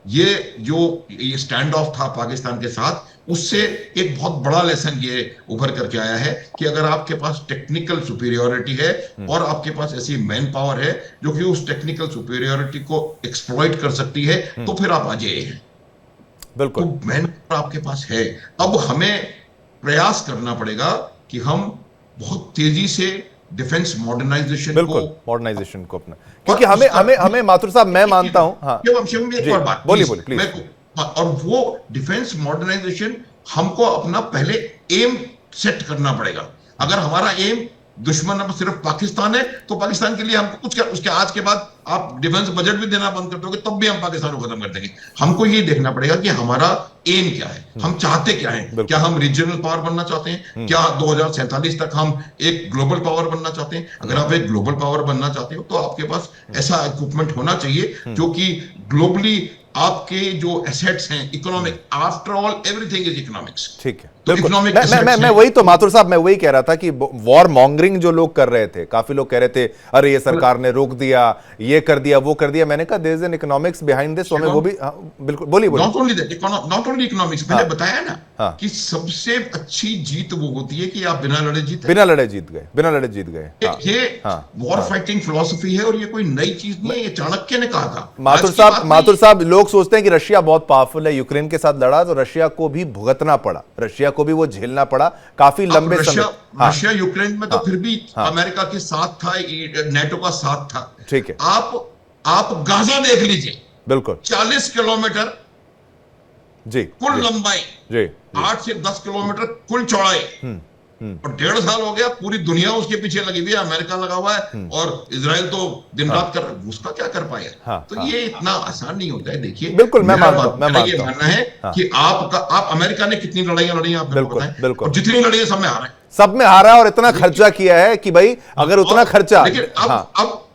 ये स्टैंड ऑफ था पाकिस्तान के साथ, उससे एक बहुत बड़ा लेसन ये उभर करके आया है कि अगर आपके पास टेक्निकल सुपीरियोरिटी है और आपके पास ऐसी मैन पावर है जो कि उस टेक्निकल सुपीरियोरिटी को एक्सप्लॉइट कर सकती है, तो फिर आप अजेय हैं। बिल्कुल, तो मैन पावर आपके पास है। अब हमें प्रयास करना पड़ेगा कि हम बहुत तेजी से डिफेंस मॉडर्नाइजेशन को अपना, क्योंकि हमें माथुर साहब, मैं मानता हूं, हाँ एक और बात बोलिए प्लीज। और वो डिफेंस मॉडर्नाइजेशन हमको अपना पहले एम सेट करना पड़ेगा। अगर हमारा एम दुश्मन अब सिर्फ पाकिस्तान है, तो पाकिस्तान के लिए हमको कुछ उसके आज के बाद आप डिफेंस बजट भी देना बंद कर दोगे तब भी हम पाकिस्तान को खत्म कर देंगे। हमको ये देखना पड़ेगा कि हमारा एम क्या है, हम चाहते क्या हैं। क्या हम रीजनल पावर बनना चाहते हैं? क्या 2047 तक हम एक ग्लोबल पावर बनना चाहते हैं? अगर आप एक ग्लोबल पावर बनना चाहते हो तो आपके पास ऐसा इक्विपमेंट होना चाहिए जो कि ग्लोबली आपके जो एसेट्स हैं, economic, after all everything is economics. ठीक है, तो बिल्कुल। इकोनॉमिक मैं वही तो माथुर साहब, मैं वही कह रहा था कि वॉर मॉन्गरिंग जो लोग कर रहे थे, काफी लोग कह रहे थे अरे ये सरकार ने रोक दिया, ये कर दिया, वो कर दिया। मैंने कहा there is an economics behind this, हमें वो भी बिल्कुल बोलिए। Not only that, not only economics, मैंने बताया ना कि सबसे अच्छी जीत वो होती है कि आप बिना लड़े जीत गए, बिना लड़े जीत गए। ये वॉर फाइटिंग फिलॉसफी है और ये कोई नई चीज नहीं है, ये चाणक्य ने कहा था। माथुर साहब, लोग सोचते हैं कि रशिया बहुत पावरफुल है, यूक्रेन के साथ लड़ा तो रशिया को भी भुगतना पड़ा, रशिया को भी वो झेलना पड़ा काफी लंबे समय। रशिया यूक्रेन में तो फिर भी अमेरिका के साथ था, नेटो का साथ था। ठीक है, आप गाजा देख लीजिए, बिल्कुल 40 किलोमीटर जी कुल लंबाई, जी 8 से 10 किलोमीटर कुल चौड़ाई, और 1.5 साल हो गया पूरी दुनिया उसके पीछे लगी हुई है, अमेरिका लगा हुआ है और इजराइल तो दिन रात कर, उसका क्या कर पाया। तो ये इतना आसान नहीं होता है। देखिए बिल्कुल, मैं मानता हूं, ये मानना है कि आप अमेरिका ने कितनी लड़ाइयां लड़ी आप बताएं, और जितनी लड़ी है सब में हारा है, सब में हारा, और इतना खर्चा किया है कि भाई अगर उतना खर्चा, लेकिन अब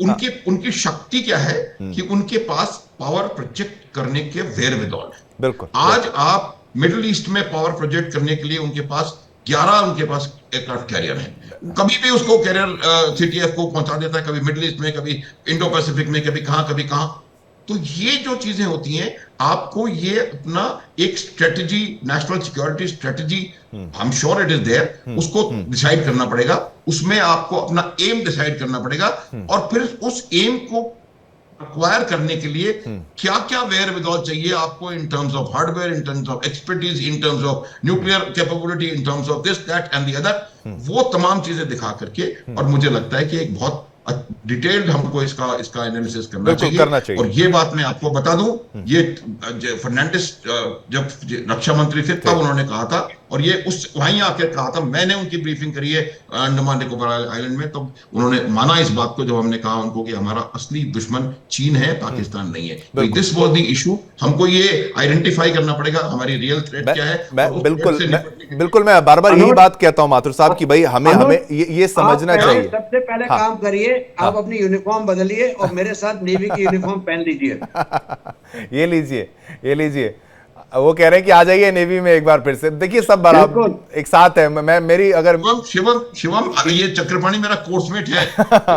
उनकी शक्ति क्या है कि उनके पास पावर प्रोजेक्ट करने के वेरविदौल है। बिल्कुल, आज आप मिडिल ईस्ट में पावर प्रोजेक्ट करने के लिए उनके पास 11 उनके पास एयरक्राफ्ट कैरियर है, कभी भी उसको कैरियर सीटीएफ को पहुंचा देता है, कभी मिडिल ईस्ट में, कभी इंडो पैसिफिक में, कभी कहां। तो ये जो चीजें होती हैं, आपको ये अपना एक strategy, national security strategy, I am sure it is there, उसको डिसाइड करना पड़ेगा, उसमें आपको अपना एम डिसाइड करना पड़ेगा, और फिर उस एम को एक्वायर करने के लिए क्या क्या वेयर विदॉल चाहिए आपको, in terms of hardware, in terms of expertise, in terms of nuclear capability, in terms of this that and the other, वो तमाम चीजें दिखा करके, और मुझे लगता है कि एक बहुत डिटेल्ड हमको इसका एनालिसिस करना चाहिए। और ये बात मैं आपको बता दूं, ये फर्नांडिस जब रक्षा मंत्री थे तब उन्होंने कहा था, और ये वहीं आकर कहा था, मैंने उनकी ब्रीफिंग करी है अंडमान निकोबार आइलैंड में, तब उन्होंने माना इस बात को जब हमने कहा उनको कि हमारा असली दुश्मन चीन है, पाकिस्तान नहीं है। दिस वाज द इशू, हमको ये आइडेंटिफाई करना पड़ेगा हमारी रियल थ्रेट क्या है। बिल्कुल, मैं बार बार यही बात कहता हूं माथुर साहब कि भाई हमें ये समझना चाहिए। सबसे पहले काम करिए, आप अपनी यूनिफॉर्म बदलिए और मेरे साथ नेवी की यूनिफॉर्म पहन लीजिए। ये लीजिए, वो कह रहे हैं कि आ जाइए नेवी में एक बार फिर से। देखिए सब बराबर एक साथ है। मैं मेरी अगर शिवम ये चक्रपाणी मेरा कोर्समेट है,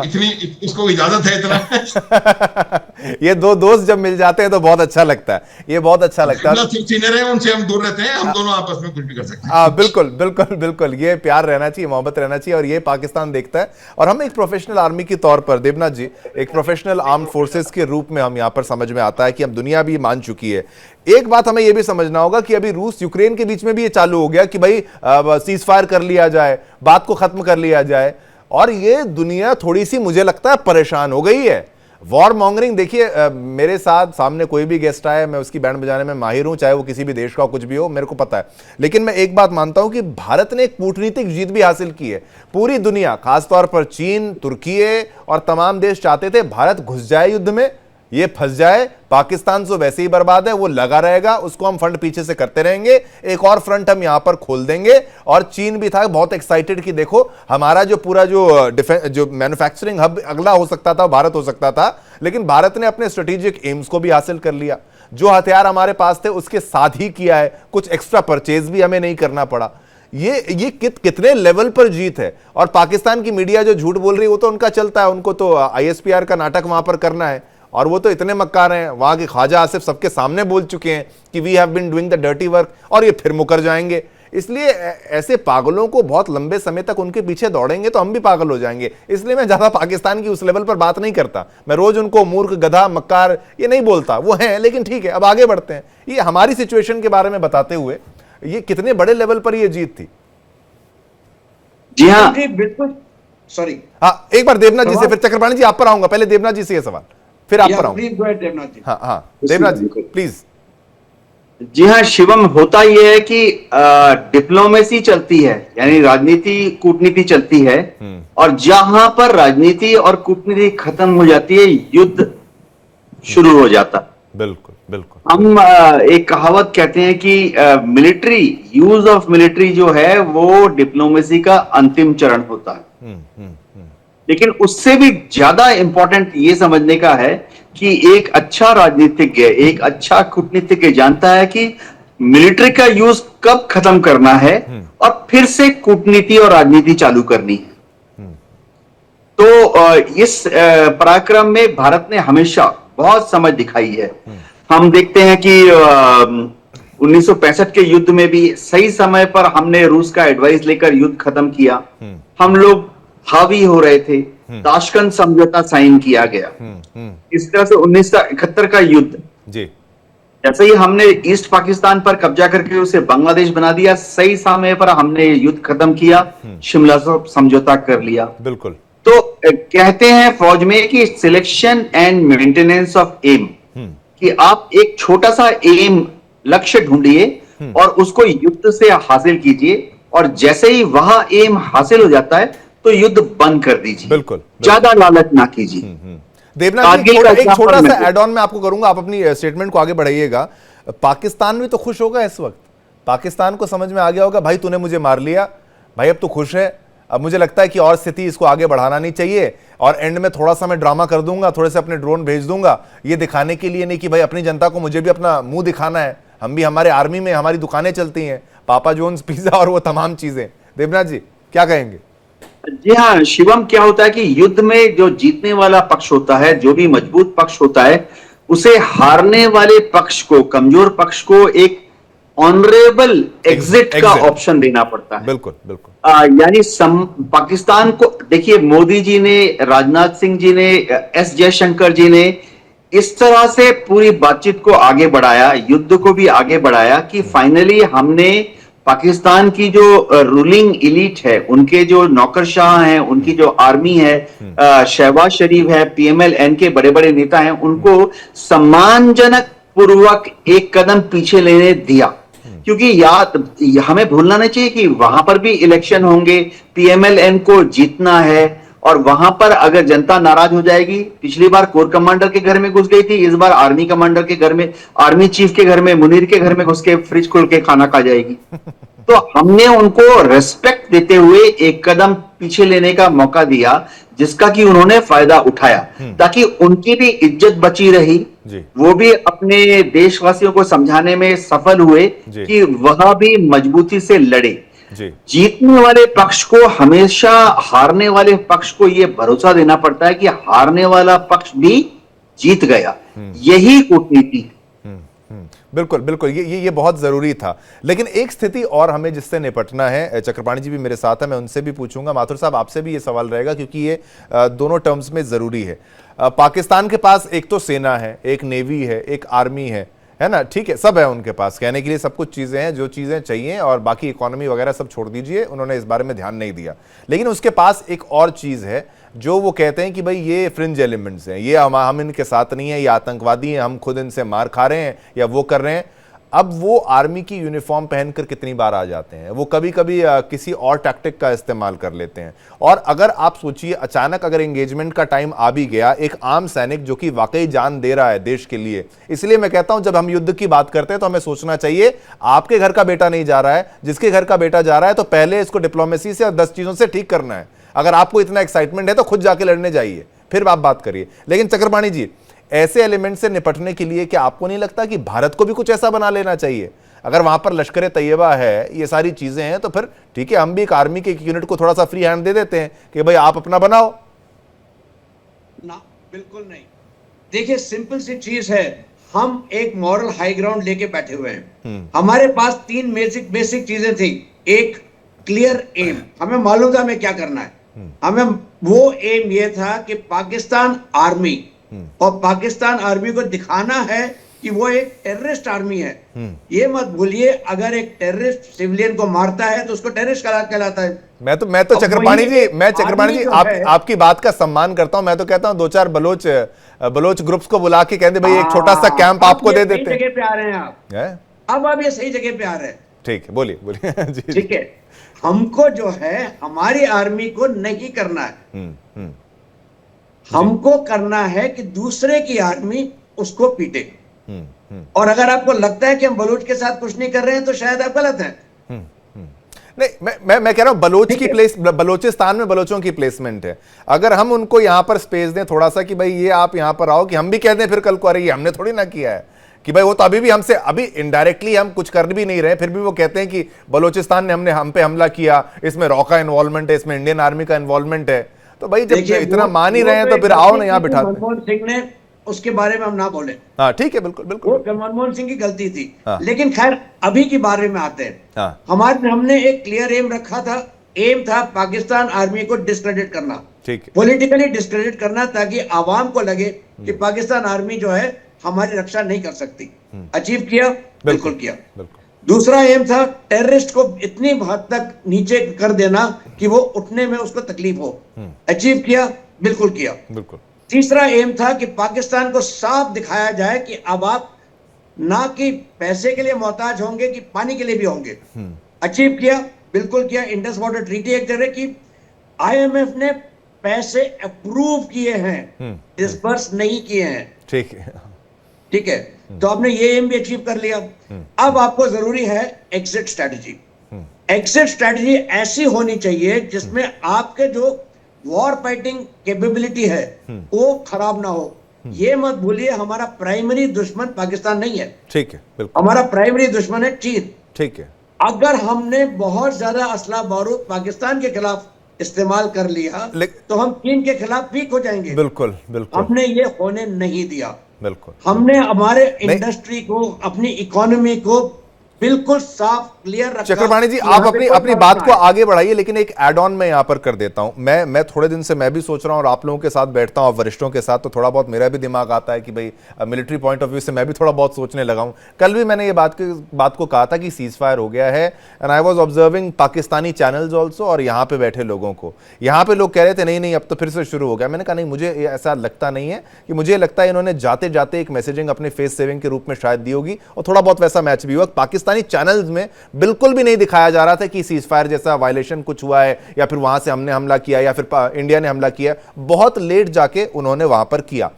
इतनी इसको इजाजत है इतना। ये दो दोस्त जब मिल जाते हैं तो बहुत अच्छा लगता है, ये बहुत अच्छा लगता है। सीनियर है, उनसे हम दूर रहते हैं, हम दोनों आपस में कुछ भी कर सकते हैं। हाँ बिल्कुल, ये प्यार रहना चाहिए, मोहब्बत रहना चाहिए, और ये पाकिस्तान देखता है। और हम एक प्रोफेशनल आर्मी के तौर पर, देवनाथ जी, एक प्रोफेशनल आर्म्ड फोर्सेस के रूप में हम यहाँ पर समझ में आता है कि हम दुनिया भी मान चुकी है। एक बात हमें यह भी समझना होगा कि अभी रूस यूक्रेन के बीच में भी ये चालू हो गया कि भाई सीज फायर कर लिया जाए, बात को खत्म कर लिया जाए, और ये दुनिया थोड़ी सी मुझे लगता है परेशान हो गई है। वॉर मॉन्गरिंग, देखिए मेरे साथ सामने कोई भी गेस्ट आए, मैं उसकी बैंड बजाने में माहिर हूं, चाहे वो किसी भी देश का कुछ भी हो, मेरे को पता है। लेकिन मैं एक बात मानता हूं कि भारत ने एक कूटनीतिक जीत भी हासिल की है। पूरी दुनिया, खासतौर पर चीन, तुर्की और तमाम देश चाहते थे भारत घुस जाए युद्ध में, ये फंस जाए, पाकिस्तान तो वैसे ही बर्बाद है, वो लगा रहेगा, उसको हम फंड पीछे से करते रहेंगे, एक और फ्रंट हम यहां पर खोल देंगे। और चीन भी था बहुत एक्साइटेड कि देखो हमारा जो पूरा जो मैन्युफैक्चरिंग हब अगला हो सकता था, भारत हो सकता था। लेकिन भारत ने अपने स्ट्रेटेजिक एम्स को भी हासिल कर लिया, जो हथियार हमारे पास थे उसके साथ ही किया है, कुछ एक्स्ट्रा परचेज भी हमें नहीं करना पड़ा। ये कितने लेवल पर जीत है। और पाकिस्तान की मीडिया जो झूठ बोल रही है वो तो उनका चलता है, उनको तो ISPR का नाटक वहां पर करना है, और वो तो इतने मक्कार हैं, वहां के ख्वाजा आसिफ सबके सामने बोल चुके हैं कि we have been doing the dirty work, और ये फिर मुकर जाएंगे। इसलिए ऐसे पागलों को बहुत लंबे समय तक उनके पीछे दौड़ेंगे तो हम भी पागल हो जाएंगे। इसलिए मैं ज्यादा पाकिस्तान की उस लेवल पर बात नहीं करता, मैं रोज उनको मूर्ख, गधा, मक्कार ये नहीं बोलता, वो हैं, लेकिन ठीक है, अब आगे बढ़ते हैं। ये हमारी सिचुएशन के बारे में बताते हुए, ये कितने बड़े लेवल पर ये जीत थी। जी हाँ, बिल्कुल, सॉरी, हाँ, एक बार देवनाथ जी से, फिर चक्रपाणी जी आप पर आऊंगा, पहले देवनाथ जी से ये सवाल, फिर आप पर आऊंगा। देवनाथ जी। हाँ, देवनाथ जी प्लीज। जी हाँ शिवम, होता यह है कि डिप्लोमेसी चलती है, यानी राजनीति कूटनीति चलती है, और जहां पर राजनीति और कूटनीति खत्म हो जाती है, युद्ध शुरू हो जाता है। बिल्कुल बिल्कुल। हम एक कहावत कहते हैं कि मिलिट्री यूज ऑफ मिलिट्री जो है वो डिप्लोमेसी का अंतिम चरण होता है। लेकिन उससे भी ज्यादा इंपॉर्टेंट ये समझने का है कि एक अच्छा राजनीतिज्ञ, एक अच्छा कूटनीतिज्ञ जानता है कि मिलिट्री का यूज कब खत्म करना है और फिर से कूटनीति और राजनीति चालू करनी है। तो इस पराक्रम में भारत ने हमेशा बहुत समझ दिखाई है। हम देखते हैं कि 1965 के युद्ध में भी सही समय पर हमने रूस का एडवाइस लेकर युद्ध खत्म किया। हम लोग हावी हो रहे थे, ताशकंद समझौता साइन किया गया। इस तरह से 1971 का युद्ध जी, जैसे ही हमने ईस्ट पाकिस्तान पर कब्जा करके उसे बांग्लादेश बना दिया, सही समय पर हमने युद्ध खत्म किया, शिमला समझौता कर लिया। बिल्कुल। तो कहते हैं फौज में कि selection and maintenance of em, कि आप एक छोटा सा एम लक्ष्य ढूंढिए और उसको युद्ध से हासिल कीजिए, और जैसे ही वह एम हासिल हो जाता है तो युद्ध बंद कर दीजिए। बिल्कुल, ज्यादा लालच ना कीजिए। देवनाथ जी, एक छोटा सा ऐड ऑन मैं आपको करूंगा, आप अपनी स्टेटमेंट को आगे बढ़ाइएगा। पाकिस्तान भी तो खुश होगा इस वक्त, पाकिस्तान को समझ में आ गया होगा भाई तूने मुझे मार लिया, भाई अब तो खुश है। अब मुझे लगता है कि और स्थिति इसको आगे बढ़ाना नहीं चाहिए, और एंड में थोड़ा सा मैं ड्रामा कर दूंगा, थोड़े से अपने ड्रोन भेज दूंगा, ये दिखाने के लिए नहीं कि भाई अपनी जनता को मुझे भी अपना मुंह दिखाना है, हम भी, हमारे आर्मी में हमारी दुकानें चलती हैं, पापा जोन्स पिज्जा और वो तमाम चीजें। देवनाथ जी क्या कहेंगे? जी हाँ शिवम, क्या होता है कि युद्ध में जो जीतने वाला पक्ष होता है, जो भी मजबूत पक्ष होता है, उसे हारने वाले पक्ष को, कमजोर पक्ष को एक ऑनरेबल एग्जिट का ऑप्शन देना पड़ता है। बिल्कुल बिल्कुल। यानी पाकिस्तान को देखिए, मोदी जी ने, राजनाथ सिंह जी ने, एस जयशंकर जी ने इस तरह से पूरी बातचीत को आगे बढ़ाया, युद्ध को भी आगे बढ़ाया, कि फाइनली हमने पाकिस्तान की जो रूलिंग इलीट है, उनके जो नौकरशाह हैं, उनकी जो आर्मी है, शहबाज शरीफ है, पीएमएल-एन के बड़े बड़े नेता हैं, उनको सम्मानजनक पूर्वक एक कदम पीछे लेने दिया। क्योंकि याद हमें भूलना नहीं चाहिए कि वहां पर भी इलेक्शन होंगे, पीएमएल-एन को जीतना है, और वहां पर अगर जनता नाराज हो जाएगी, पिछली बार कोर कमांडर के घर में घुस गई थी, इस बार आर्मी कमांडर के घर में, आर्मी चीफ के घर में, मुनीर के घर में घुस के फ्रिज खोल के खाना खा जाएगी। तो हमने उनको रेस्पेक्ट देते हुए एक कदम पीछे लेने का मौका दिया, जिसका कि उन्होंने फायदा उठाया, ताकि उनकी भी इज्जत बची रही। वो भी अपने देशवासियों को समझाने में सफल हुए कि वह भी मजबूती से लड़े। जीतने वाले पक्ष को हमेशा हारने वाले पक्ष को यह भरोसा देना पड़ता है कि हारने वाला पक्ष भी जीत गया। यही कूटनीति है। बिल्कुल बिल्कुल, ये बहुत जरूरी था। लेकिन एक स्थिति और हमें जिससे निपटना है, चक्रपाणी जी भी मेरे साथ है, मैं उनसे भी पूछूंगा, माथुर साहब आपसे भी ये सवाल रहेगा, क्योंकि ये दोनों टर्म्स में जरूरी है। पाकिस्तान के पास एक तो सेना है, एक नेवी है, एक आर्मी है ना, ठीक है, सब है उनके पास, कहने के लिए सब कुछ चीजें हैं जो चीजें चाहिए, और बाकी इकोनॉमी वगैरह सब छोड़ दीजिए, उन्होंने इस बारे में ध्यान नहीं दिया। लेकिन उसके पास एक और चीज है जो वो कहते हैं कि भाई ये फ्रिंज एलिमेंट्स हैं, ये हम इनके साथ नहीं है, ये आतंकवादी हैं, हम खुद इनसे मार खा रहे हैं या वो कर रहे हैं। अब वो आर्मी की यूनिफॉर्म पहनकर कितनी बार आ जाते हैं, वो कभी कभी किसी और टैक्टिक का इस्तेमाल कर लेते हैं। और अगर आप सोचिए अचानक अगर एंगेजमेंट का टाइम आ भी गया, एक आम सैनिक जो कि वाकई जान दे रहा है देश के लिए, इसलिए मैं कहता हूं जब हम युद्ध की बात करते हैं तो हमें सोचना चाहिए आपके घर का बेटा नहीं जा रहा है, जिसके घर का बेटा जा रहा है, तो पहले इसको डिप्लोमेसी से और 10 चीजों से ठीक करना है। अगर आपको इतना एक्साइटमेंट है तो खुद जाके लड़ने जाइए, फिर आप बात करिए। लेकिन चक्रपाणी जी, ऐसे एलिमेंट से निपटने के लिए क्या आपको नहीं लगता कि भारत को भी कुछ ऐसा बना लेना चाहिए? अगर वहां पर लश्कर तैयबा है, ये सारी चीजें हैं, तो फिर ठीक है, हम भी एक आर्मी के एक यूनिट को थोड़ा सा फ्री हैंड दे देते हैं कि भाई आप अपना बनाओ ना। बिल्कुल नहीं। देखिए, सिंपल सी चीज है, हम एक मॉरल हाई ग्राउंड लेके बैठे हुए हैं। हमारे पास 3 बेसिक चीजें थी। एक, क्लियर एम, हमें मालूम था हमें क्या करना है। हमें वो एम ये था कि पाकिस्तान आर्मी, और पाकिस्तान आर्मी को दिखाना है कि वो एक टेररिस्ट आर्मी है। ये मत भूलिए, अगर एक टेररिस्ट सिविलियन को मारता है तो उसको टेररिस्ट कहलाता है। मैं तो चक्रपाणी जी आपकी बात का सम्मान करता हूं। मैं तो कहता हूं 2-4 बलोच ग्रुप्स को बुला के कहते भाई एक छोटा सा कैंप आपको दे देते हैं। जगह पे आ रहे हैं आप, अब आप ये सही जगह पे आ रहे हैं। ठीक है, बोलिए बोलिए। जी जी। ठीक है, हमको जो है हमारी आर्मी को नहीं करना है, हम्म। हमको करना है कि दूसरे की आर्मी उसको पीटे। हम्म। और अगर आपको लगता है कि हम बलूच के साथ कुछ नहीं कर रहे हैं तो शायद आप गलत हैं। नहीं, मैं कह रहा हूं बलोच ठीक की है। प्लेस, बलोचिस्तान में बलोचों की प्लेसमेंट है। अगर हम उनको यहां पर स्पेस दें थोड़ा सा कि भाई ये आप यहां पर आओ, कि हम भी कह दें फिर कल को अरे ये हमने थोड़ी ना किया है, कि भाई वो तो अभी भी हमसे, अभी इनडायरेक्टली हम कुछ कर भी नहीं रहे, फिर भी वो कहते हैं कि बलोचिस्तान ने हम पे हमला किया, इसमें रॉ का इन्वॉल्वमेंट है, इसमें इंडियन आर्मी का इन्वॉल्वमेंट है। तो भाई जब देखिए, इतना मान ही वो रहे हैं तो तो फिर एक आओ ना गलती यहां की थी बिठाते हैं। मनमोहन सिंह ने, उसके बारे में हम ना बोले। हाँ ठीक है, बिल्कुल वो बिल्कुल। मनमोहन सिंह की गलती थी। हाँ। लेकिन खैर अभी के बारे में आते हैं। हाँ हमने एक क्लियर एम रखा था। एम था पाकिस्तान आर्मी को डिस्क्रेडिट करना, ठीक है। पॉलिटिकली डिस्क्रेडिट करना, ताकि आवाम को लगे कि पाकिस्तान आर्मी जो है हमारी रक्षा नहीं कर सकती। अचीव किया, बिल्कुल किया। बिल्कुल। दूसरा एम था टेररिस्ट को इतनी हद तक नीचे कर देना कि वो उठने में उसको तकलीफ हो। अचीव किया, बिल्कुल किया। बिल्कुल। तीसरा एम था कि पाकिस्तान को साफ दिखाया जाए कि अब आप ना कि पैसे के लिए मोहताज होंगे कि पानी के लिए भी होंगे। अचीव किया, बिल्कुल किया। इंडस वाटर ट्रीटी एक तरह की आईएमएफ ने पैसे अप्रूव किए हैं, डिसबर्स नहीं किए हैं। ठीक है। ठीक है, तो आपने ये एम भी अचीव कर लिया। अब आपको जरूरी है एग्जिट स्ट्रेटजी। एग्जिट स्ट्रेटजी ऐसी होनी चाहिए जिसमें आपके जो वॉर फाइटिंग कैपेबिलिटी है वो खराब ना हो। ये मत भूलिए हमारा प्राइमरी दुश्मन पाकिस्तान नहीं है, ठीक है, बिल्कुल। हमारा प्राइमरी दुश्मन है चीन। ठीक है। अगर हमने बहुत ज्यादा असला बारूद पाकिस्तान के खिलाफ इस्तेमाल कर लिया तो हम चीन के खिलाफ वीक हो जाएंगे। बिल्कुल बिल्कुल। हमने ये होने नहीं दिया। बिल्कुल। हमने हमारे इंडस्ट्री को, अपनी इकोनॉमी को बिल्कुल साफ क्लियर रखा। चक्रपाणी जी, कि आप यहाँ पे अपनी कोई अपनी प्रश्न बात को आए। आगे बढ़ाइए, लेकिन एक ऐड ऑन मैं यहाँ पर कर देता हूँ। मैं थोड़े दिन से मैं भी सोच रहा हूँ, और आप लोगों के साथ बैठता हूँ, वरिष्ठों के साथ, तो थोड़ा बहुत मेरा भी दिमाग आता है कि भाई मिलिट्री पॉइंट ऑफ व्यू से मैं भी थोड़ा बहुत सोचने लगा हूँ। कल भी मैंने ये बात को कहा था कि सीज फायर हो गया है, and I was observing Pakistani channels also, और यहाँ पे बैठे लोगों को, यहाँ पे लोग कह रहे थे नहीं नहीं अब तो फिर से शुरू हो गया। मैंने कहा नहीं, मुझे ऐसा लगता नहीं है, कि मुझे लगता है इन्होंने जाते जाते एक मैसेजिंग अपने फेस सेविंग के रूप में शायद दी होगी, और थोड़ा बहुत वैसा मैच भी हुआ। पाकिस्तानी चैनल्स में बिल्कुल भी नहीं दिखाया जा रहा था कि सीज फायर जैसा वायलेशन कुछ हुआ है, या फिर वहां से हमने हमला किया, या फिर इंडिया ने हमला किया। बहुत लेट जाके उन्होंने वहां पर किया।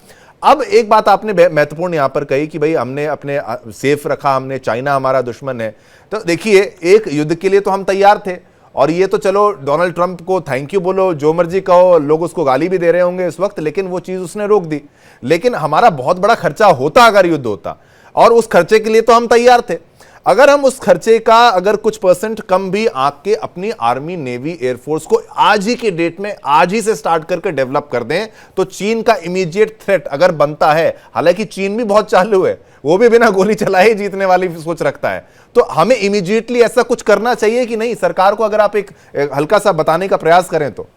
अब एक बात आपने महत्वपूर्ण यहां पर कही कि भाई हमने अपने सेफ रखा, हमने, चाइना हमारा दुश्मन है। तो देखिए, एक युद्ध के लिए तो हम तैयार थे, और ये तो चलो डोनाल्ड ट्रंप को थैंक यू बोलो, जो मर्जी कहो, लोग उसको गाली भी दे रहे होंगे इस वक्त, लेकिन वो चीज उसने रोक दी। लेकिन हमारा बहुत बड़ा खर्चा होता अगर युद्ध होता, और उस खर्चे के लिए तो हम तैयार थे। अगर हम उस खर्चे का अगर कुछ परसेंट कम भी आके अपनी आर्मी, नेवी, एयरफोर्स को आज ही के डेट में, आज ही से स्टार्ट करके डेवलप कर दें, तो चीन का इमीडिएट थ्रेट अगर बनता है, हालांकि चीन भी बहुत चालू है, वो भी बिना गोली चलाए जीतने वाली सोच रखता है, तो हमें इमीडिएटली ऐसा कुछ करना चाहिए कि नहीं? सरकार को अगर आप एक हल्का सा बताने का प्रयास करें तो।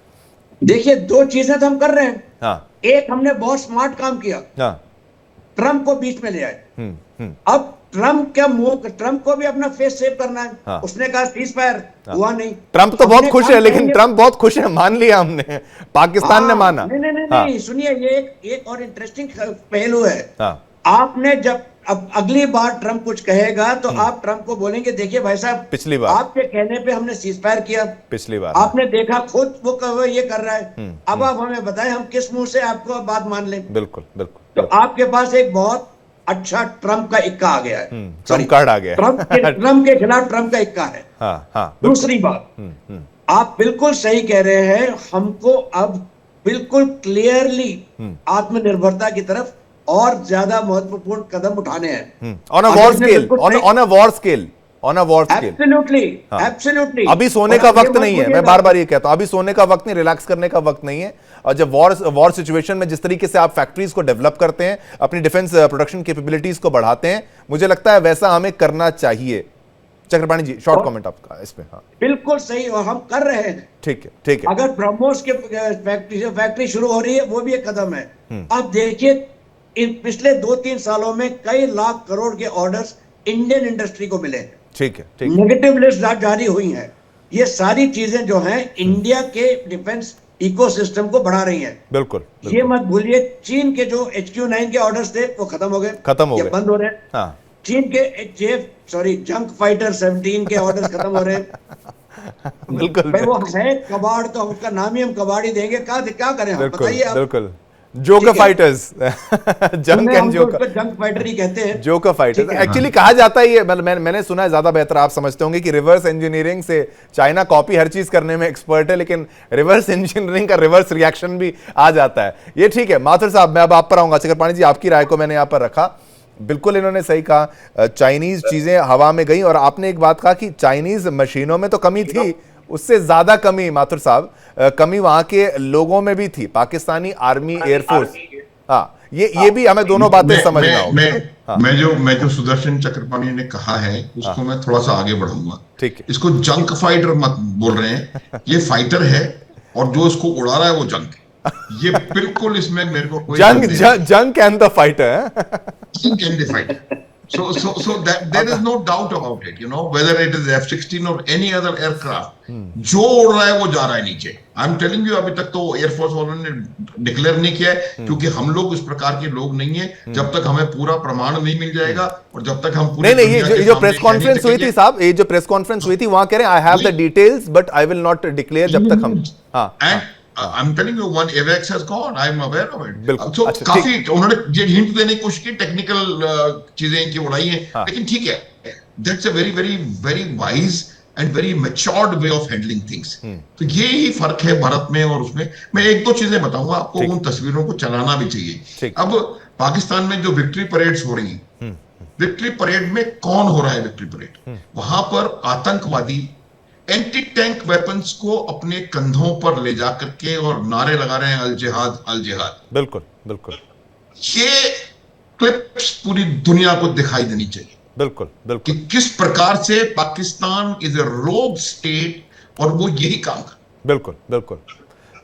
देखिए, दो चीजें तो हम कर रहे हैं। हाँ। एक, हमने बहुत स्मार्ट काम किया, हाँ। ट्रंप को बीच में ले आए। अब ट्रंप को भी अपना फेस सेव करना है। हाँ। उसने कहा सीज फायर, हुआ नहीं। ट्रंप तो बहुत खुश है, हमने लेकिन ट्रंप बहुत खुश है, मान लिया हमने, पाकिस्तान ने माना। नहीं, सुनिए, ये एक और इंटरेस्टिंग पहलू है। हाँ। आपने जब अब अगली बार ट्रंप कुछ कहेगा तो आप ट्रंप को बोलेंगे देखिए भाई साहब, पिछली बार आपके कहने पे हमने सीज फायर किया, पिछली बार आपने देखा खुद वो ये कर रहा है, अब आप हमें बताएं हम किस मुंह से आपको बात मान लें। बिल्कुल बिल्कुल। तो आपके पास एक बहुत अच्छा ट्रंप का इक्का आ गया है, ट्रंप कार्ड आ गया, ट्रंप के खिलाफ ट्रंप का इक्का है। हाँ, हाँ, दूसरी बात, आप बिल्कुल सही कह रहे हैं, हमको अब बिल्कुल क्लियरली आत्मनिर्भरता की तरफ और ज्यादा महत्वपूर्ण कदम उठाने हैं। On a war scale, on a war scale, on a war scale. Absolutely, absolutely. अभी सोने का वक्त नहीं है, मैं बार बार ये कहता हूं, अभी सोने का वक्त नहीं, रिलैक्स करने का वक्त नहीं है। और जब वॉर सिचुएशन में जिस तरीके से आप फैक्ट्रीज को डेवलप करते हैं, अपनी डिफेंस प्रोडक्शन कैपेबिलिटीज को बढ़ाते हैं, मुझे लगता है वैसा हमें करना चाहिए। चक्रपाणी जी, शॉर्ट कमेंट आपका इसमें। हाँ, बिल्कुल सही, और हम कर रहे हैं। ठीक है, ठीक है। अगर ब्रह्मोस के फैक्ट्री शुरू हो रही है, वो भी एक कदम है। अब देखिए, इन पिछले 2-3 सालों में कई लाख करोड़ के ऑर्डर्स इंडियन इंडस्ट्री को मिले। ठीक है, ठीक है। नेगेटिव लिस्ट जारी हुई हैं। ये सारी चीजें जो हैं इंडिया के डिफेंस इकोसिस्टम को बढ़ा रही हैं। बिल्कुल, ये मत भूलिए, चीन के जो HQ9 के ऑर्डर्स थे वो खत्म हो गए, खत्म हो गए, बंद हो रहे हैं। हाँ। F-16 के जंक फाइटर 17 के ऑर्डर्स खत्म हो रहे हैं। बिल्कुल भाई वो है कबाड़, तो उसका नाम ही हम कबाड़ ही देंगे। क्या करें हम, बताइए आप। बिल्कुल joker fighters junk and joker, junk fighter ही कहते हैं। जोकर फाइटर्स एक्चुअली कहा जाता है ये, मैंने सुना है, ज्यादा बेहतर आप समझते होंगे कि रिवर्स इंजीनियरिंग से चाइना कॉपी हर चीज करने में एक्सपर्ट है, लेकिन रिवर्स इंजीनियरिंग का रिवर्स रिएक्शन भी आ जाता है। ये ठीक है। माथुर साहब, मैं अब आप पर आऊंगा। चक्रपाणी जी, आपकी राय को मैंने यहां पर रखा। बिल्कुल इन्होंने सही कहा, चाइनीज चीजें हवा में गई, और आपने एक बात कहा कि चाइनीज मशीनों में तो कमी थी, उससे ज्यादा कमी माथुर साहब कमी वहां के लोगों में भी थी, पाकिस्तानी आर्मी एयरफोर्स। हाँ, ये भी हमें दोनों बातें समझना होगा। मैं जो सुदर्शन चक्रपाणी ने कहा है उसको मैं थोड़ा सा आगे बढ़ाऊंगा। ठीक है। इसको जंक फाइटर मत बोल रहे हैं, ये फाइटर है, और जो इसको उड़ा रहा है वो जंक है। ये बिल्कुल, इसमें मेरे को कोई junk and the fighter, junk and the fighter. So that there is no doubt about it, you know, whether it is F-16 or any other aircraft, जो उड़ रहा है वो जा रहा है नीचे। I'm telling you, अभी तक तो एयरफोर्स वालों ने डिक्लेयर नहीं किया है, क्योंकि हम लोग इस प्रकार के लोग नहीं है। जब तक हमें पूरा प्रमाण नहीं मिल जाएगा, और जब तक हम पूरी नहीं, ये जो प्रेस कॉन्फ्रेंस हुई थी साहब, ये जो प्रेस कॉन्फ्रेंस हुई थी, वहां कह रहे हैं I have the details but I will not declare जब तक हम। And I'm telling you, one AVAX has gone. I'm aware of it. बिल्कुल। So अच्छा, काफी उन्होंने ये हिंट देने की कोशिश की, टेक्निकल चीजें की उड़ाई है, लेकिन ठीक है। That's a very very very wise and very matured way of handling things. तो ये ही फर्क है भारत में और उसमें। मैं एक दो चीजें बताऊंगा आपको, उन तस्वीरों को चलाना भी चाहिए। अब पाकिस्तान में जो विक्ट्री परेड्स हो रही हैं, विक्ट्री परेड में कौन हो रहा है विक्ट्री परेड? वहां पर आतंकवादी एंटी टैंक वेपन्स को अपने कंधों पर ले जाकर के और नारे लगा रहे हैं, अल जिहाद अल जिहाद। बिल्कुल बिल्कुल। ये क्लिप्स पूरी दुनिया को दिखाई देनी चाहिए। बिल्कुल बिल्कुल। कि किस प्रकार से पाकिस्तान इज ए रोग स्टेट, और वो यही काम कर। बिल्कुल बिल्कुल।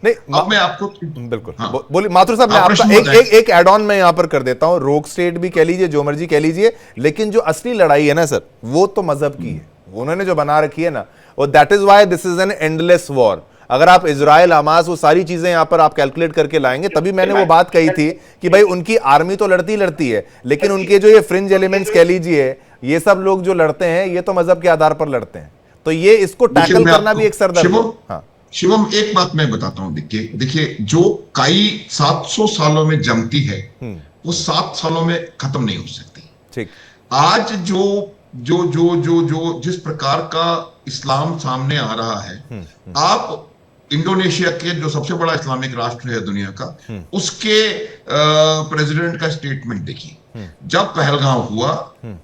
नहीं, अब मैं आपको बिल्कुल बोलिए माथुर साहब, मैं आपका एक एड ऑन मैं यहां पर कर देता हूं। रोग स्टेट भी कह लीजिए, जो मर्जी कह लीजिए, लेकिन जो असली लड़ाई है ना सर, वो तो मजहब की है। उन्होंने जो बना रखी है ना, और that is why this is an endless war. अगर आप इजराइल, हमास, वो सारी चीजें यहां पर आप कैलकुलेट करके लाएंगे, तभी मैंने वो बात कही थी कि भाई उनकी आर्मी तो लड़ती है, लेकिन उनके जो ये फ्रिंज एलिमेंट्स कह लीजिए, ये सब लोग जो लड़ते हैं, ये तो मजहब के आधार पर लड़ते हैं। तो ये इसको टैकल करना भी एक सरदर्द है। शिवम, एक बात मैं बताता हूं। देखिए, जो काई 700 सालों में जमती है, वो 7 सालों में खत्म नहीं हो सकती। ठीक। आज जो जिस प्रकार का इस्लाम सामने आ रहा है, आप इंडोनेशिया के जो सबसे बड़ा इस्लामिक राष्ट्र है दुनिया का, उसके प्रेसिडेंट का स्टेटमेंट देखिए। जब पहलगाम हुआ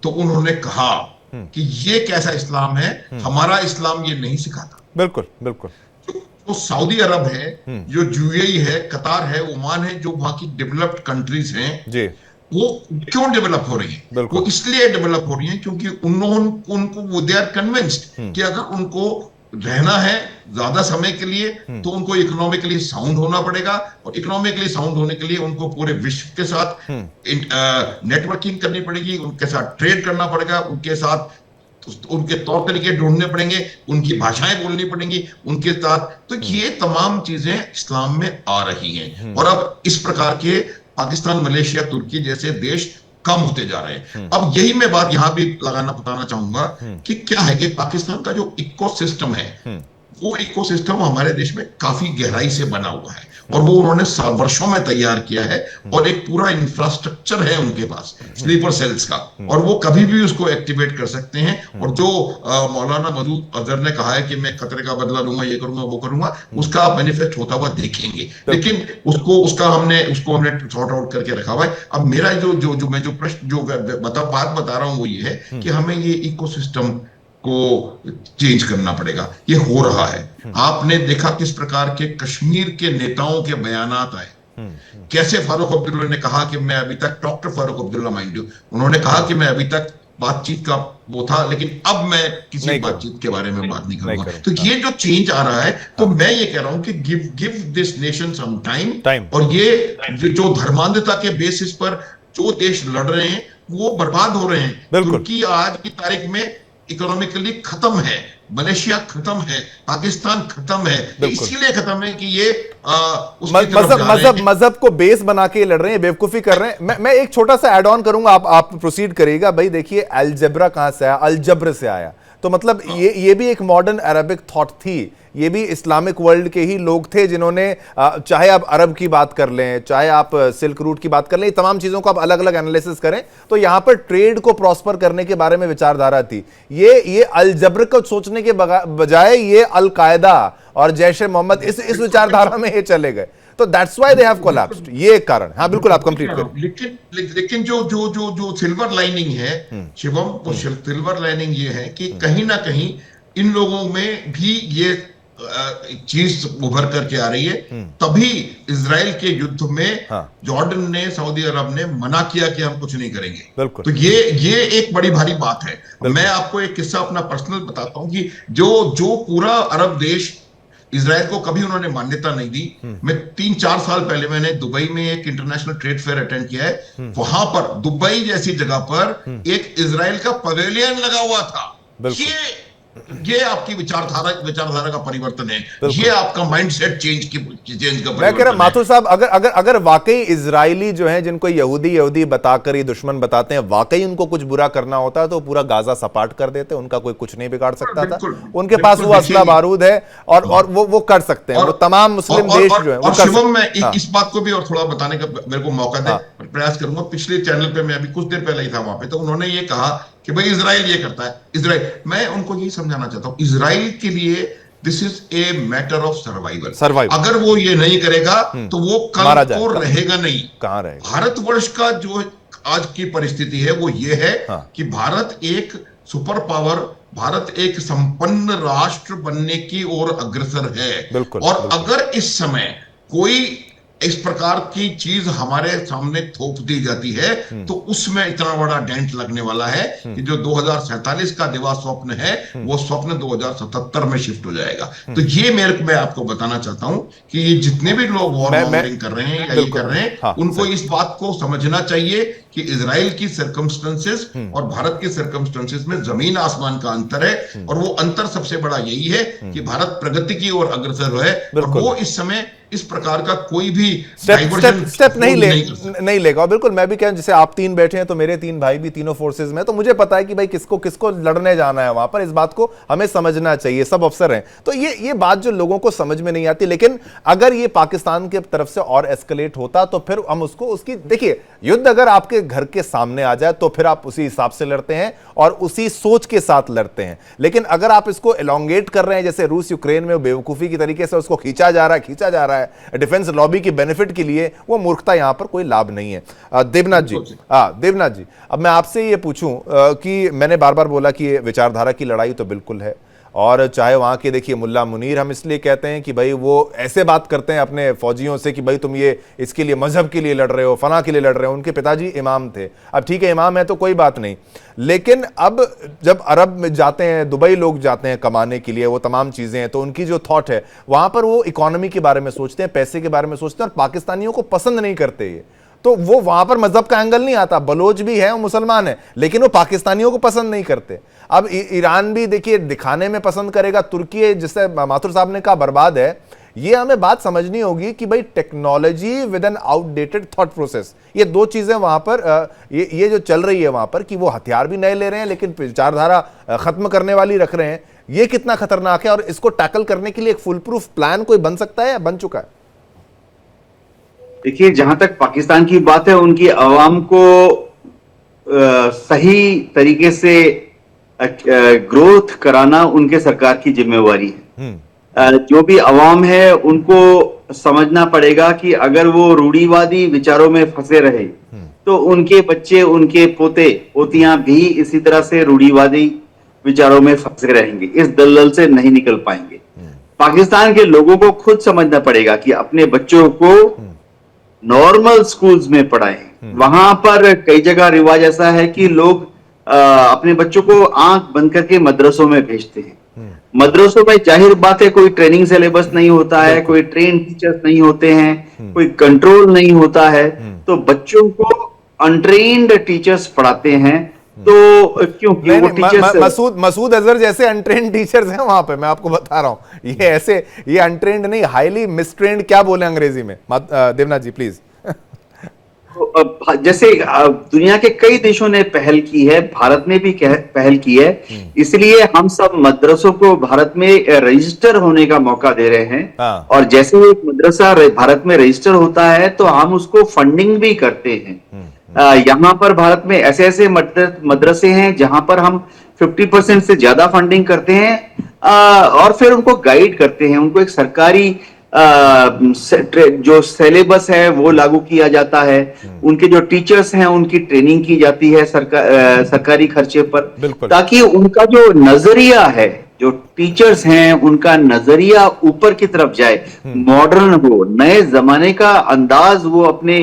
तो उन्होंने कहा कि ये कैसा इस्लाम है, हमारा इस्लाम ये नहीं सिखाता। बिल्कुल बिल्कुल। जो सऊदी अरब है, जो यूएई है, कतार है, ओमान है, जो वहां की डेवलप्ड कंट्रीज हैं जी, वो क्यों डेवलप हो रही है? वो इसलिए डेवलप हो रही है क्योंकि उनको दे आर कन्विंस्ड कि अगर उनको रहना है ज्यादा समय के लिए, तो उनको इकोनॉमिकली साउंड होना पड़ेगा, और इकोनॉमिकली साउंड होने के लिए उनको पूरे विश्व के साथ नेटवर्किंग करनी पड़ेगी, उनके साथ ट्रेड करना पड़ेगा, उनके साथ उनके तौर तरीके ढूंढने पड़ेंगे, उनकी भाषाएं बोलनी पड़ेंगी उनके साथ। तो ये तमाम चीजें इस्लाम में आ रही हैं, और अब इस प्रकार के पाकिस्तान, मलेशिया, तुर्की जैसे देश कम होते जा रहे हैं। अब यही मैं बात यहां भी बताना चाहूंगा कि क्या है कि पाकिस्तान का जो इकोसिस्टम है, वो इकोसिस्टम हमारे देश में काफी गहराई से बना हुआ है, और वो उन्होंने वर्षों में तैयार किया है, और एक पूरा इंफ्रास्ट्रक्चर है उनके पास स्लीपर सेल्स का, और वो कभी भी उसको एक्टिवेट कर सकते हैं। और जो मौलाना मसूद अजहर ने कहा है कि मैं खतरे का बदला लूंगा, ये करूंगा, वो करूंगा, उसका मैनिफेस्ट होता हुआ देखेंगे, लेकिन उसको हमने सॉर्ट आउट करके रखा हुआ है। अब मेरा मैं जो प्रश्न बात बता रहा हूं वो ये है कि हमें ये इकोसिस्टम को चेंज करना पड़ेगा। ये हो रहा है। आपने देखा किस प्रकार के कश्मीर के नेताओं के बयानात आए, कैसे फारूक अब्दुल्ला ने कहा कि मैं अभी तक, doctor Farooq Abdullah mind you, उन्होंने कहा कि मैं अभी तक बातचीत का वो था, लेकिन अब मैं किसी बातचीत के बारे में बात नहीं करूंगा। तो ये जो चेंज आ रहा है, तो मैं ये कह रहा हूं कि give this nation some time, और ये जो धर्मांधता के बेसिस पर जो देश लड़ रहे हैं वो बर्बाद हो रहे हैं। तुर्की आज की तारीख में इकोनॉमिकली खत्म है, मलेशिया खत्म है, पाकिस्तान खत्म है, इसीलिए खत्म है कि ये उसकी तरफ जा रहे हैं। मजहब को बेस बना के लड़ रहे हैं, बेवकूफी कर रहे हैं। मैं एक छोटा सा ऐड ऑन करूंगा, आप प्रोसीड करिएगा। भाई देखिए, अलजबरा कहां से आया? अलजब्र से आया। तो मतलब ये भी एक मॉडर्न अरबिक थॉट थी। ये भी इस्लामिक वर्ल्ड के ही लोग थे जिन्होंने, चाहे आप अरब की बात कर लें, चाहे आप सिल्क रूट की बात कर लें, तमाम चीज़ों को आप अलग अलग एनालिसिस करें तो यहाँ पर ट्रेड को प्रॉस्पर करने के बारे में विचारधारा थी। ये अलजब्र को सोचने के बजाय ये अल कायदा और जैश ए मोहम्मद इस विचारधारा में ये चले गए। तो that's why they have collapsed. ये एक कारण। हाँ बिल्कुल, आप कंप्लीट करें। लेकिन जो सिल्वर लाइनिंग है शिवम, वो सिल्वर लाइनिंग ये है कि कहीं ना कहीं इन लोगों में भी ये चीज उभर करके आ रही है। तभी इजराइल के युद्ध में जॉर्डन ने, सऊदी अरब ने मना किया कि हम कुछ नहीं करेंगे। तो ये एक बड़ी भारी बात है। मैं आपको एक किस्सा अपना पर्सनल बताता हूं कि जो पूरा अरब देश इजराइल को कभी उन्होंने मान्यता नहीं दी। मैं 3-4 साल पहले मैंने दुबई में एक इंटरनेशनल ट्रेड फेयर अटेंड किया है। वहां पर दुबई जैसी जगह पर एक इजराइल का पवेलियन लगा हुआ था। ये आपकी विचारधारा का परिवर्तन है, ये आपका माइंडसेट चेंज का। मैं कह रहा माथुर साहब, अगर वाकई इजरायली जो हैं, जिनको यहूदी बताकर ये दुश्मन बताते हैं, वाकई उनको कुछ बुरा करना होता है तो पूरा गाजा सपाट कर देते, उनका कोई कुछ नहीं बिगाड़ सकता था। उनके पास वो असला बारूद है और वो कर सकते हैं। वो तमाम मुस्लिम देश जो है। और शिवम, मैं इस बात को भी और थोड़ा बताने का मेरे को मौका दे, प्रयास करूंगा। पिछले चैनल पे मैं अभी कुछ देर पहले ही था वहां पे, तो उन्होंने ये कहा कि भाई इजराइल ये करता है। इजराइल, मैं उनको यही समझाना चाहता हूं, इजराइल के लिए this is a matter of survival. अगर वो ये नहीं करेगा तो वो कल तो रहेगा नहीं। कहां रहेगा? भारतवर्ष का जो आज की परिस्थिति है वो ये है कि भारत एक सुपर पावर, भारत एक संपन्न राष्ट्र बनने की ओर अग्रसर है। और अगर इस समय कोई इस प्रकार की चीज हमारे सामने थोप दी जाती है तो उसमें इतना बड़ा डेंट लगने वाला है कि जो 2047 का दिवा स्वप्न है वो स्वप्न 2077 में शिफ्ट हो जाएगा। तो ये मैं आपको बताना चाहता हूं कि ये जितने भी लोग वॉर मॉन्गरिंग कर रहे हैं या ये कर रहे हैं, उनको इस बात को समझना चाहिए कि इजराइल की सर्कमस्टेंसेस और भारत के सर्कमस्टेंसेस में जमीन आसमान का अंतर है। और वो अंतर सबसे बड़ा यही है कि भारत प्रगति की ओर अग्रसर है और वो इस समय इस प्रकार का कोई भी स्टेप नहीं लेगा। बिल्कुल, मैं भी कह, जैसे आप 3 बैठे हैं तो मेरे 3 भाई भी तीनों फोर्सेस में, तो मुझे पता है कि भाई किसको लड़ने जाना है वहां पर। इस बात को हमें समझना चाहिए, सब अफसर हैं। तो ये बात जो लोगों को समझ में नहीं आती, लेकिन अगर ये पाकिस्तान की तरफ से और एस्केलेट होता तो फिर हम उसकी देखिए, युद्ध अगर आपके घर के सामने आ जाए तो फिर आप उसी हिसाब से लड़ते हैं और उसी सोच के साथ लड़ते हैं। लेकिन अगर आप इसको एलोंगेट कर रहे हैं, जैसे रूस यूक्रेन में बेवकूफी की तरीके से उसको खींचा जा रहा है डिफेंस लॉबी की बेनिफिट के लिए, वो मूर्खता यहां पर कोई लाभ नहीं है। देवनाथ जी, अब मैं आपसे ये पूछूं कि मैंने बार बार बोला कि ये विचारधारा की लड़ाई तो बिल्कुल है, और चाहे वहाँ के देखिए मुल्ला मुनीर, हम इसलिए कहते हैं कि भाई वो ऐसे बात करते हैं अपने फौजियों से कि भाई तुम ये इसके लिए, मजहब के लिए लड़ रहे हो, फना के लिए लड़ रहे हो। उनके पिताजी इमाम थे। अब ठीक है, इमाम है तो कोई बात नहीं, लेकिन अब जब अरब में जाते हैं, दुबई लोग जाते हैं कमाने के लिए, वो तमाम चीज़ें हैं, तो उनकी जो थॉट है वहाँ पर वो इकोनॉमी के बारे में सोचते हैं, पैसे के बारे में सोचते हैं, और पाकिस्तानियों को पसंद नहीं करते ये। तो वो वहां पर मजहब का एंगल नहीं आता। बलोच भी है, वो मुसलमान है, लेकिन वो पाकिस्तानियों को पसंद नहीं करते। अब ईरान भी देखिए दिखाने में पसंद करेगा, तुर्की जिससे माथुर साहब ने कहा बर्बाद है। ये हमें बात समझनी होगी कि भाई technology with an outdated thought process, ये 2 चीजें वहां पर ये जो चल रही है वहां पर, कि वो हथियार भी नए ले रहे हैं लेकिन विचारधारा खत्म करने वाली रख रहे हैं। ये कितना खतरनाक है, और इसको टैकल करने के लिए एक फुल प्रूफ प्लान कोई बन सकता है या बन चुका है? देखिए, जहां तक पाकिस्तान की बात है, उनकी आवाम को सही तरीके से ग्रोथ कराना उनके सरकार की जिम्मेवारी है। जो भी आवाम है उनको समझना पड़ेगा कि अगर वो रूढ़िवादी विचारों में फंसे रहे तो उनके बच्चे, उनके पोते पोतियां भी इसी तरह से रूढ़िवादी विचारों में फंसे रहेंगे, इस दलदल से नहीं निकल पाएंगे। पाकिस्तान के लोगों को खुद समझना पड़ेगा कि अपने बच्चों को नॉर्मल स्कूल्स में पढ़ाएं। वहां पर कई जगह रिवाज ऐसा है कि लोग अपने बच्चों को आंख बंद करके मदरसों में भेजते हैं। मदरसों में जाहिर बात है कोई ट्रेनिंग सिलेबस नहीं होता है, कोई ट्रेन टीचर्स नहीं होते हैं, कोई कंट्रोल नहीं होता है, तो बच्चों को अनट्रेन्ड टीचर्स पढ़ाते हैं तो क्योंकि नहीं, वो नहीं, टीचर्स मसूद अजहर जैसे अनट्रेंड टीचर्स हैं वहां पे, मैं आपको बता रहा हूं। ये ऐसे, ये अनट्रेंड नहीं, हाईली मिसट्रेंड क्या बोले अंग्रेजी में, देवनाथ जी प्लीज। जैसे दुनिया के कई देशों ने पहल की है, भारत ने भी पहल की है, इसलिए हम सब मदरसों को भारत में रजिस्टर होने का मौका दे रहे हैं। हाँ। और जैसे ही एक मदरसा भारत में रजिस्टर होता है तो हम उसको फंडिंग भी करते हैं। यहाँ पर भारत में ऐसे ऐसे मदरसे हैं जहां पर हम 50% से ज्यादा फंडिंग करते हैं, और फिर उनको गाइड करते हैं, उनको एक सरकारी जो सिलेबस है वो लागू किया जाता है, उनके जो टीचर्स हैं उनकी ट्रेनिंग की जाती है सरकारी खर्चे पर, बिल्कुल। ताकि उनका जो नजरिया है, जो टीचर्स हैं उनका नजरिया ऊपर की तरफ जाए, मॉडर्न हो, नए जमाने का अंदाज वो अपने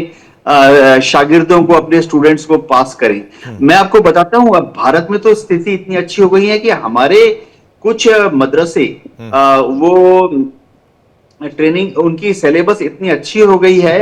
शागिर्दों को, अपने स्टूडेंट्स को पास करें। मैं आपको बताता हूं, अब भारत में तो स्थिति इतनी अच्छी हो गई है कि हमारे कुछ मदरसे वो ट्रेनिंग, उनकी सिलेबस इतनी अच्छी हो गई है,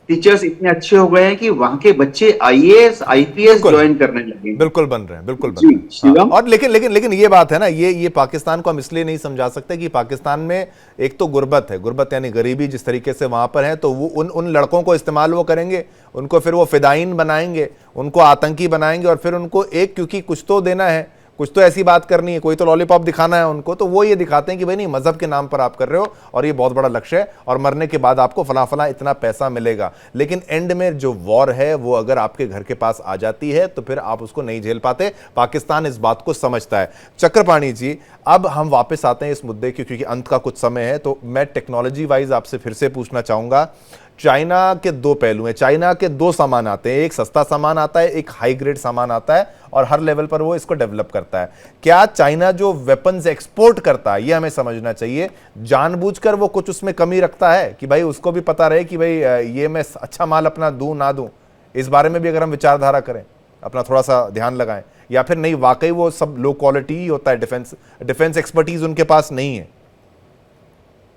टीचर्स इतने अच्छे हो गए हैं कि वहां के बच्चे आईएएस आईपीएस ज्वाइन करने लगे। बिल्कुल बन रहे हैं, बिल्कुल बन रहे हैं। शिवम, और लेकिन ये बात है ना, ये पाकिस्तान को हम इसलिए नहीं समझा सकते कि पाकिस्तान में एक तो गुर्बत है, गुर्बत यानी गरीबी जिस तरीके से वहां पर है, तो वो उन लड़कों को इस्तेमाल वो करेंगे, उनको फिर वो फिदाइन बनाएंगे, उनको आतंकी बनाएंगे, और फिर उनको क्योंकि कुछ तो देना है, कुछ तो ऐसी बात करनी है, कोई तो लॉलीपॉप दिखाना है उनको, तो वो ये दिखाते हैं कि भाई नहीं, मजहब के नाम पर आप कर रहे हो और ये बहुत बड़ा लक्ष्य है, और मरने के बाद आपको फला फला इतना पैसा मिलेगा। लेकिन एंड में जो वॉर है वो अगर आपके घर के पास आ जाती है तो फिर आप उसको नहीं झेल पाते। पाकिस्तान इस बात को समझता है। चक्रपाणी जी, अब हम वापस आते हैं इस मुद्दे की, क्योंकि अंत का कुछ समय है, तो मैं टेक्नोलॉजी वाइज आपसे फिर से पूछना चाहूंगा। चाइना के दो पहलू हैं, चाइना के दो सामान आते हैं, एक सस्ता सामान आता है, एक हाई ग्रेड सामान आता है, और हर लेवल पर वो इसको डेवलप करता है। क्या चाइना जो वेपन्स एक्सपोर्ट करता है, ये हमें समझना चाहिए, जानबूझकर वो कुछ उसमें कमी रखता है कि भाई उसको भी पता रहे कि भाई ये मैं अच्छा माल अपना दूं ना दूं? इस बारे में भी अगर हम विचारधारा करें, अपना थोड़ा सा ध्यान लगाएं, या फिर नहीं वाकई वो सब लो क्वालिटी ही होता है, डिफेंस एक्सपर्टीज उनके पास नहीं है?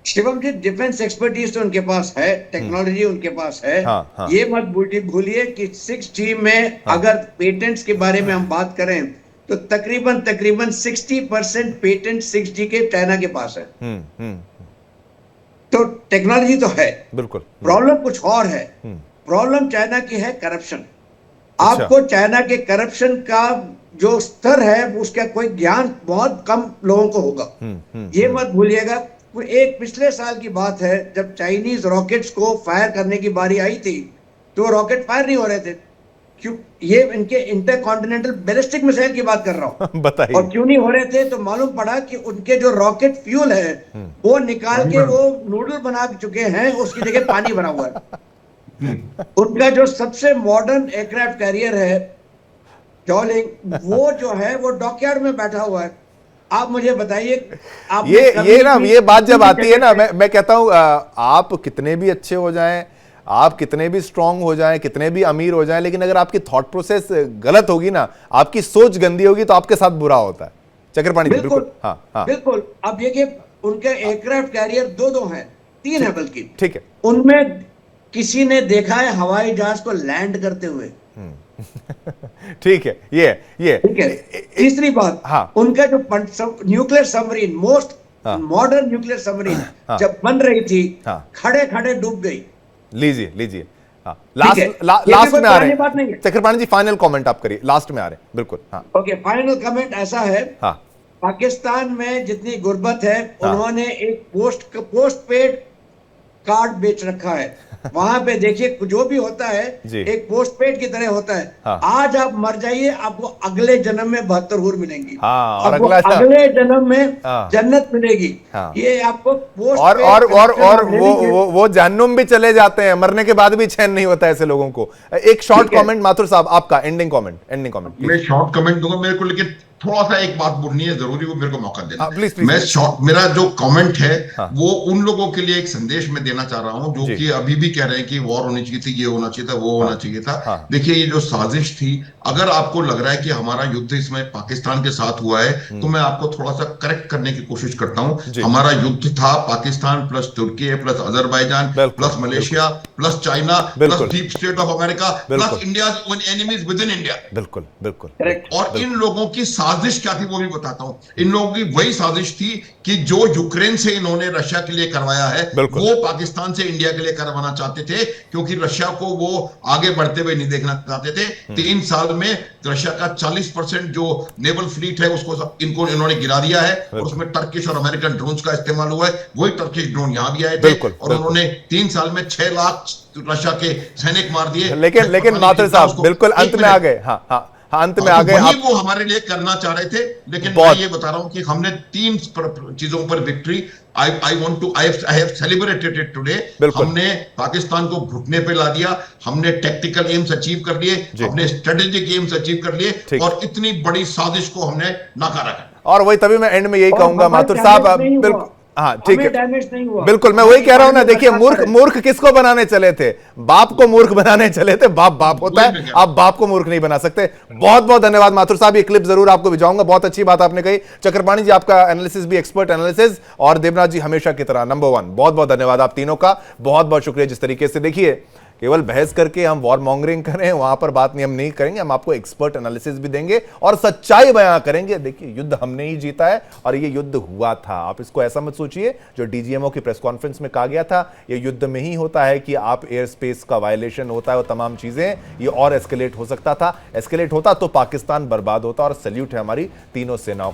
शिवम जी, डिफेंस एक्सपर्टीज तो उनके पास है, टेक्नोलॉजी उनके पास है। हाँ, हाँ। ये मत भूलिए कि 6G में अगर पेटेंट्स के बारे में हम बात करें तो तकरीबन 60% पेटेंट 6G के चाइना के पास है। तो टेक्नोलॉजी तो है, बिल्कुल। प्रॉब्लम कुछ और है। प्रॉब्लम चाइना की है करप्शन। अच्छा। आपको चाइना के करप्शन का जो स्तर है उसका कोई ज्ञान बहुत कम लोगों को होगा। ये मत भूलिएगा। एक पिछले साल की बात है, जब चाइनीज रॉकेट्स को फायर करने की बारी आई थी तो रॉकेट फायर नहीं हो रहे थे। क्यों? ये इनके इंटरकॉन्टिनेंटल बैलिस्टिक मिसाइल की बात कर रहा हूं। बताइए। और क्यों नहीं हो रहे थे? तो मालूम पड़ा कि उनके जो रॉकेट फ्यूल है वो निकाल के वो नूडल बना चुके हैं, उसकी जगह पानी बना हुआ है। उनका जो सबसे मॉडर्न एयरक्राफ्ट कैरियर है जॉलिंग, वो जो है वो डॉकयार्ड में बैठा हुआ है। आप मुझे बताइए, ये बात जब आती है ना, मैं कहता हूं, आप कितने भी अच्छे हो जाएं, आप कितने भी स्ट्रांग हो जाएं, कितने भी अमीर हो जाएं, लेकिन अगर आपकी थॉट प्रोसेस गलत होगी ना, आपकी सोच गंदी होगी, तो आपके साथ बुरा होता है। चक्रपाणी जी, बिल्कुल। हाँ, हाँ। बिल्कुल। अब ये कि उनके एयरक्राफ्ट कैरियर दो हैं, 3 है बल्कि। ठीक है। उनमें किसी ने देखा है हवाई जहाज को लैंड करते हुए? ठीक है, ये ठीक है। तीसरी बात, हाँ। उनका जो nuclear submarine, most modern nuclear submarine जब बन रही थी, खड़े खड़े डूब गई। लीजिए। हाँ, लास्ट में आ रहे हैं चक्रपाणी जी, फाइनल कमेंट आप करिए, लास्ट में आ रहे हैं। बिल्कुल। हाँ। ओके, फाइनल कमेंट ऐसा है। हाँ। पाकिस्तान में जितनी गुर्बत है, उन्होंने एक पोस्ट पेड कार्ड बेच रखा है। वहां पे देखिए, जो भी होता है एक पोस्ट पेड की तरह होता है। हाँ। आज आप मर जाइए, आपको अगले जन्म में 72 हूर मिलेंगी। हाँ, और अगले जन्म में जन्नत मिलेगी। हाँ। ये आपको पोस्ट और वो जहन्नुम भी चले जाते हैं, मरने के बाद भी चैन नहीं होता ऐसे लोगों को। एक शॉर्ट कमेंट माथुर साहब, आपका एंडिंग कमेंट। मैं शॉर्ट कमेंट दूंगा। मेरे को लेकिन थोड़ा सा एक बात बोलनी है जरूरी, वो मेरे को मौका देना। Please please. मैं मेरा जो कमेंट है हाँ। वो उन लोगों के लिए एक संदेश में देना चाह रहा हूं जो कि अभी भी कह रहे हैं कि वॉर होनी चाहिए थी, ये होना चाहिए था, वो होना चाहिए था। हाँ। देखिए ये जो साजिश थी, अगर आपको लग रहा है कि हमारा युद्ध इसमें पाकिस्तान के साथ हुआ है, तो मैं आपको थोड़ा सा करेक्ट करने की कोशिश करता हूं। हमारा युद्ध था पाकिस्तान प्लस तुर्की plus Azerbaijan plus Malaysia plus China plus deep state of America plus India enemies within India. बिल्कुल बिल्कुल। और इन लोगों की साजिश क्या थी वो भी बताता हूं। इन लोगों की वही साजिश थी कि जो यूक्रेन से इन्होंने रशिया के लिए करवाया है वो पाकिस्तान से इंडिया के लिए करवाना चाहते थे, क्योंकि रशिया को वो आगे बढ़ते हुए नहीं देखना चाहते थे। 3 साल में रशिया का 40% जो नेवल फ्लीट है उसको इनको इन्होंने गिरा दिया है, और उसमें टर्किश और अमेरिकन ड्रोन्स का इस्तेमाल हुआ है। वही टर्किश ड्रोन यहां भी आए थे, और उन्होंने 3 साल में 6 लाख रशिया के सैनिक मार दिए। लेकिन माथुर साहब बिल्कुल अंत में आ गए। हाँ हाँ, अंत में आ गए। वही वो हमारे लिए करना चाह रहे थे, लेकिन मैं ये बता रहा हूं कि हमने 3 चीजों पर victory I have celebrated it today. हमने पाकिस्तान को घुटने पे ला दिया, हमने टेक्टिकल एम्स अचीव कर लिए, हमने स्ट्रेटेजिक एम्स अचीव कर लिए, और इतनी बड़ी साजिश को हमने नकारा कर। और वही तभी मैं एंड में यही कहूंगा माथुर साहब, बिल्कुल हाँ ठीक है, बिल्कुल मैं वही कह रहा हूं ना। देखिए मूर्ख किसको बनाने चले थे? बाप को मूर्ख बनाने चले थे। बाप होता है, आप बाप को मूर्ख नहीं बना सकते। बहुत बहुत धन्यवाद माथुर साहब, ये क्लिप जरूर आपको भिजवाऊंगा। बहुत अच्छी बात आपने कही। चक्रपाणी जी आपका एनालिसिस भी एक्सपर्ट एनालिसिस, और देवनाथ जी हमेशा की तरह नंबर 1। बहुत बहुत धन्यवाद आप तीनों का, बहुत बहुत शुक्रिया। जिस तरीके से देखिए केवल बहस करके हम वॉर मॉन्गरिंग करें वहां पर बात नहीं, हम नहीं करेंगे। हम आपको एक्सपर्ट एनालिसिस भी देंगे और सच्चाई बयां करेंगे। देखिए युद्ध हमने ही जीता है और ये युद्ध हुआ था। आप इसको ऐसा मत सोचिए जो डीजीएमओ की प्रेस कॉन्फ्रेंस में कहा गया था, ये युद्ध में ही होता है कि आप एयर स्पेस का वायलेशन होता है, वो तमाम चीजें, ये और एस्केलेट हो सकता था। एस्केलेट होता तो पाकिस्तान बर्बाद होता। और सैल्यूट है हमारी तीनों सेनाओं को।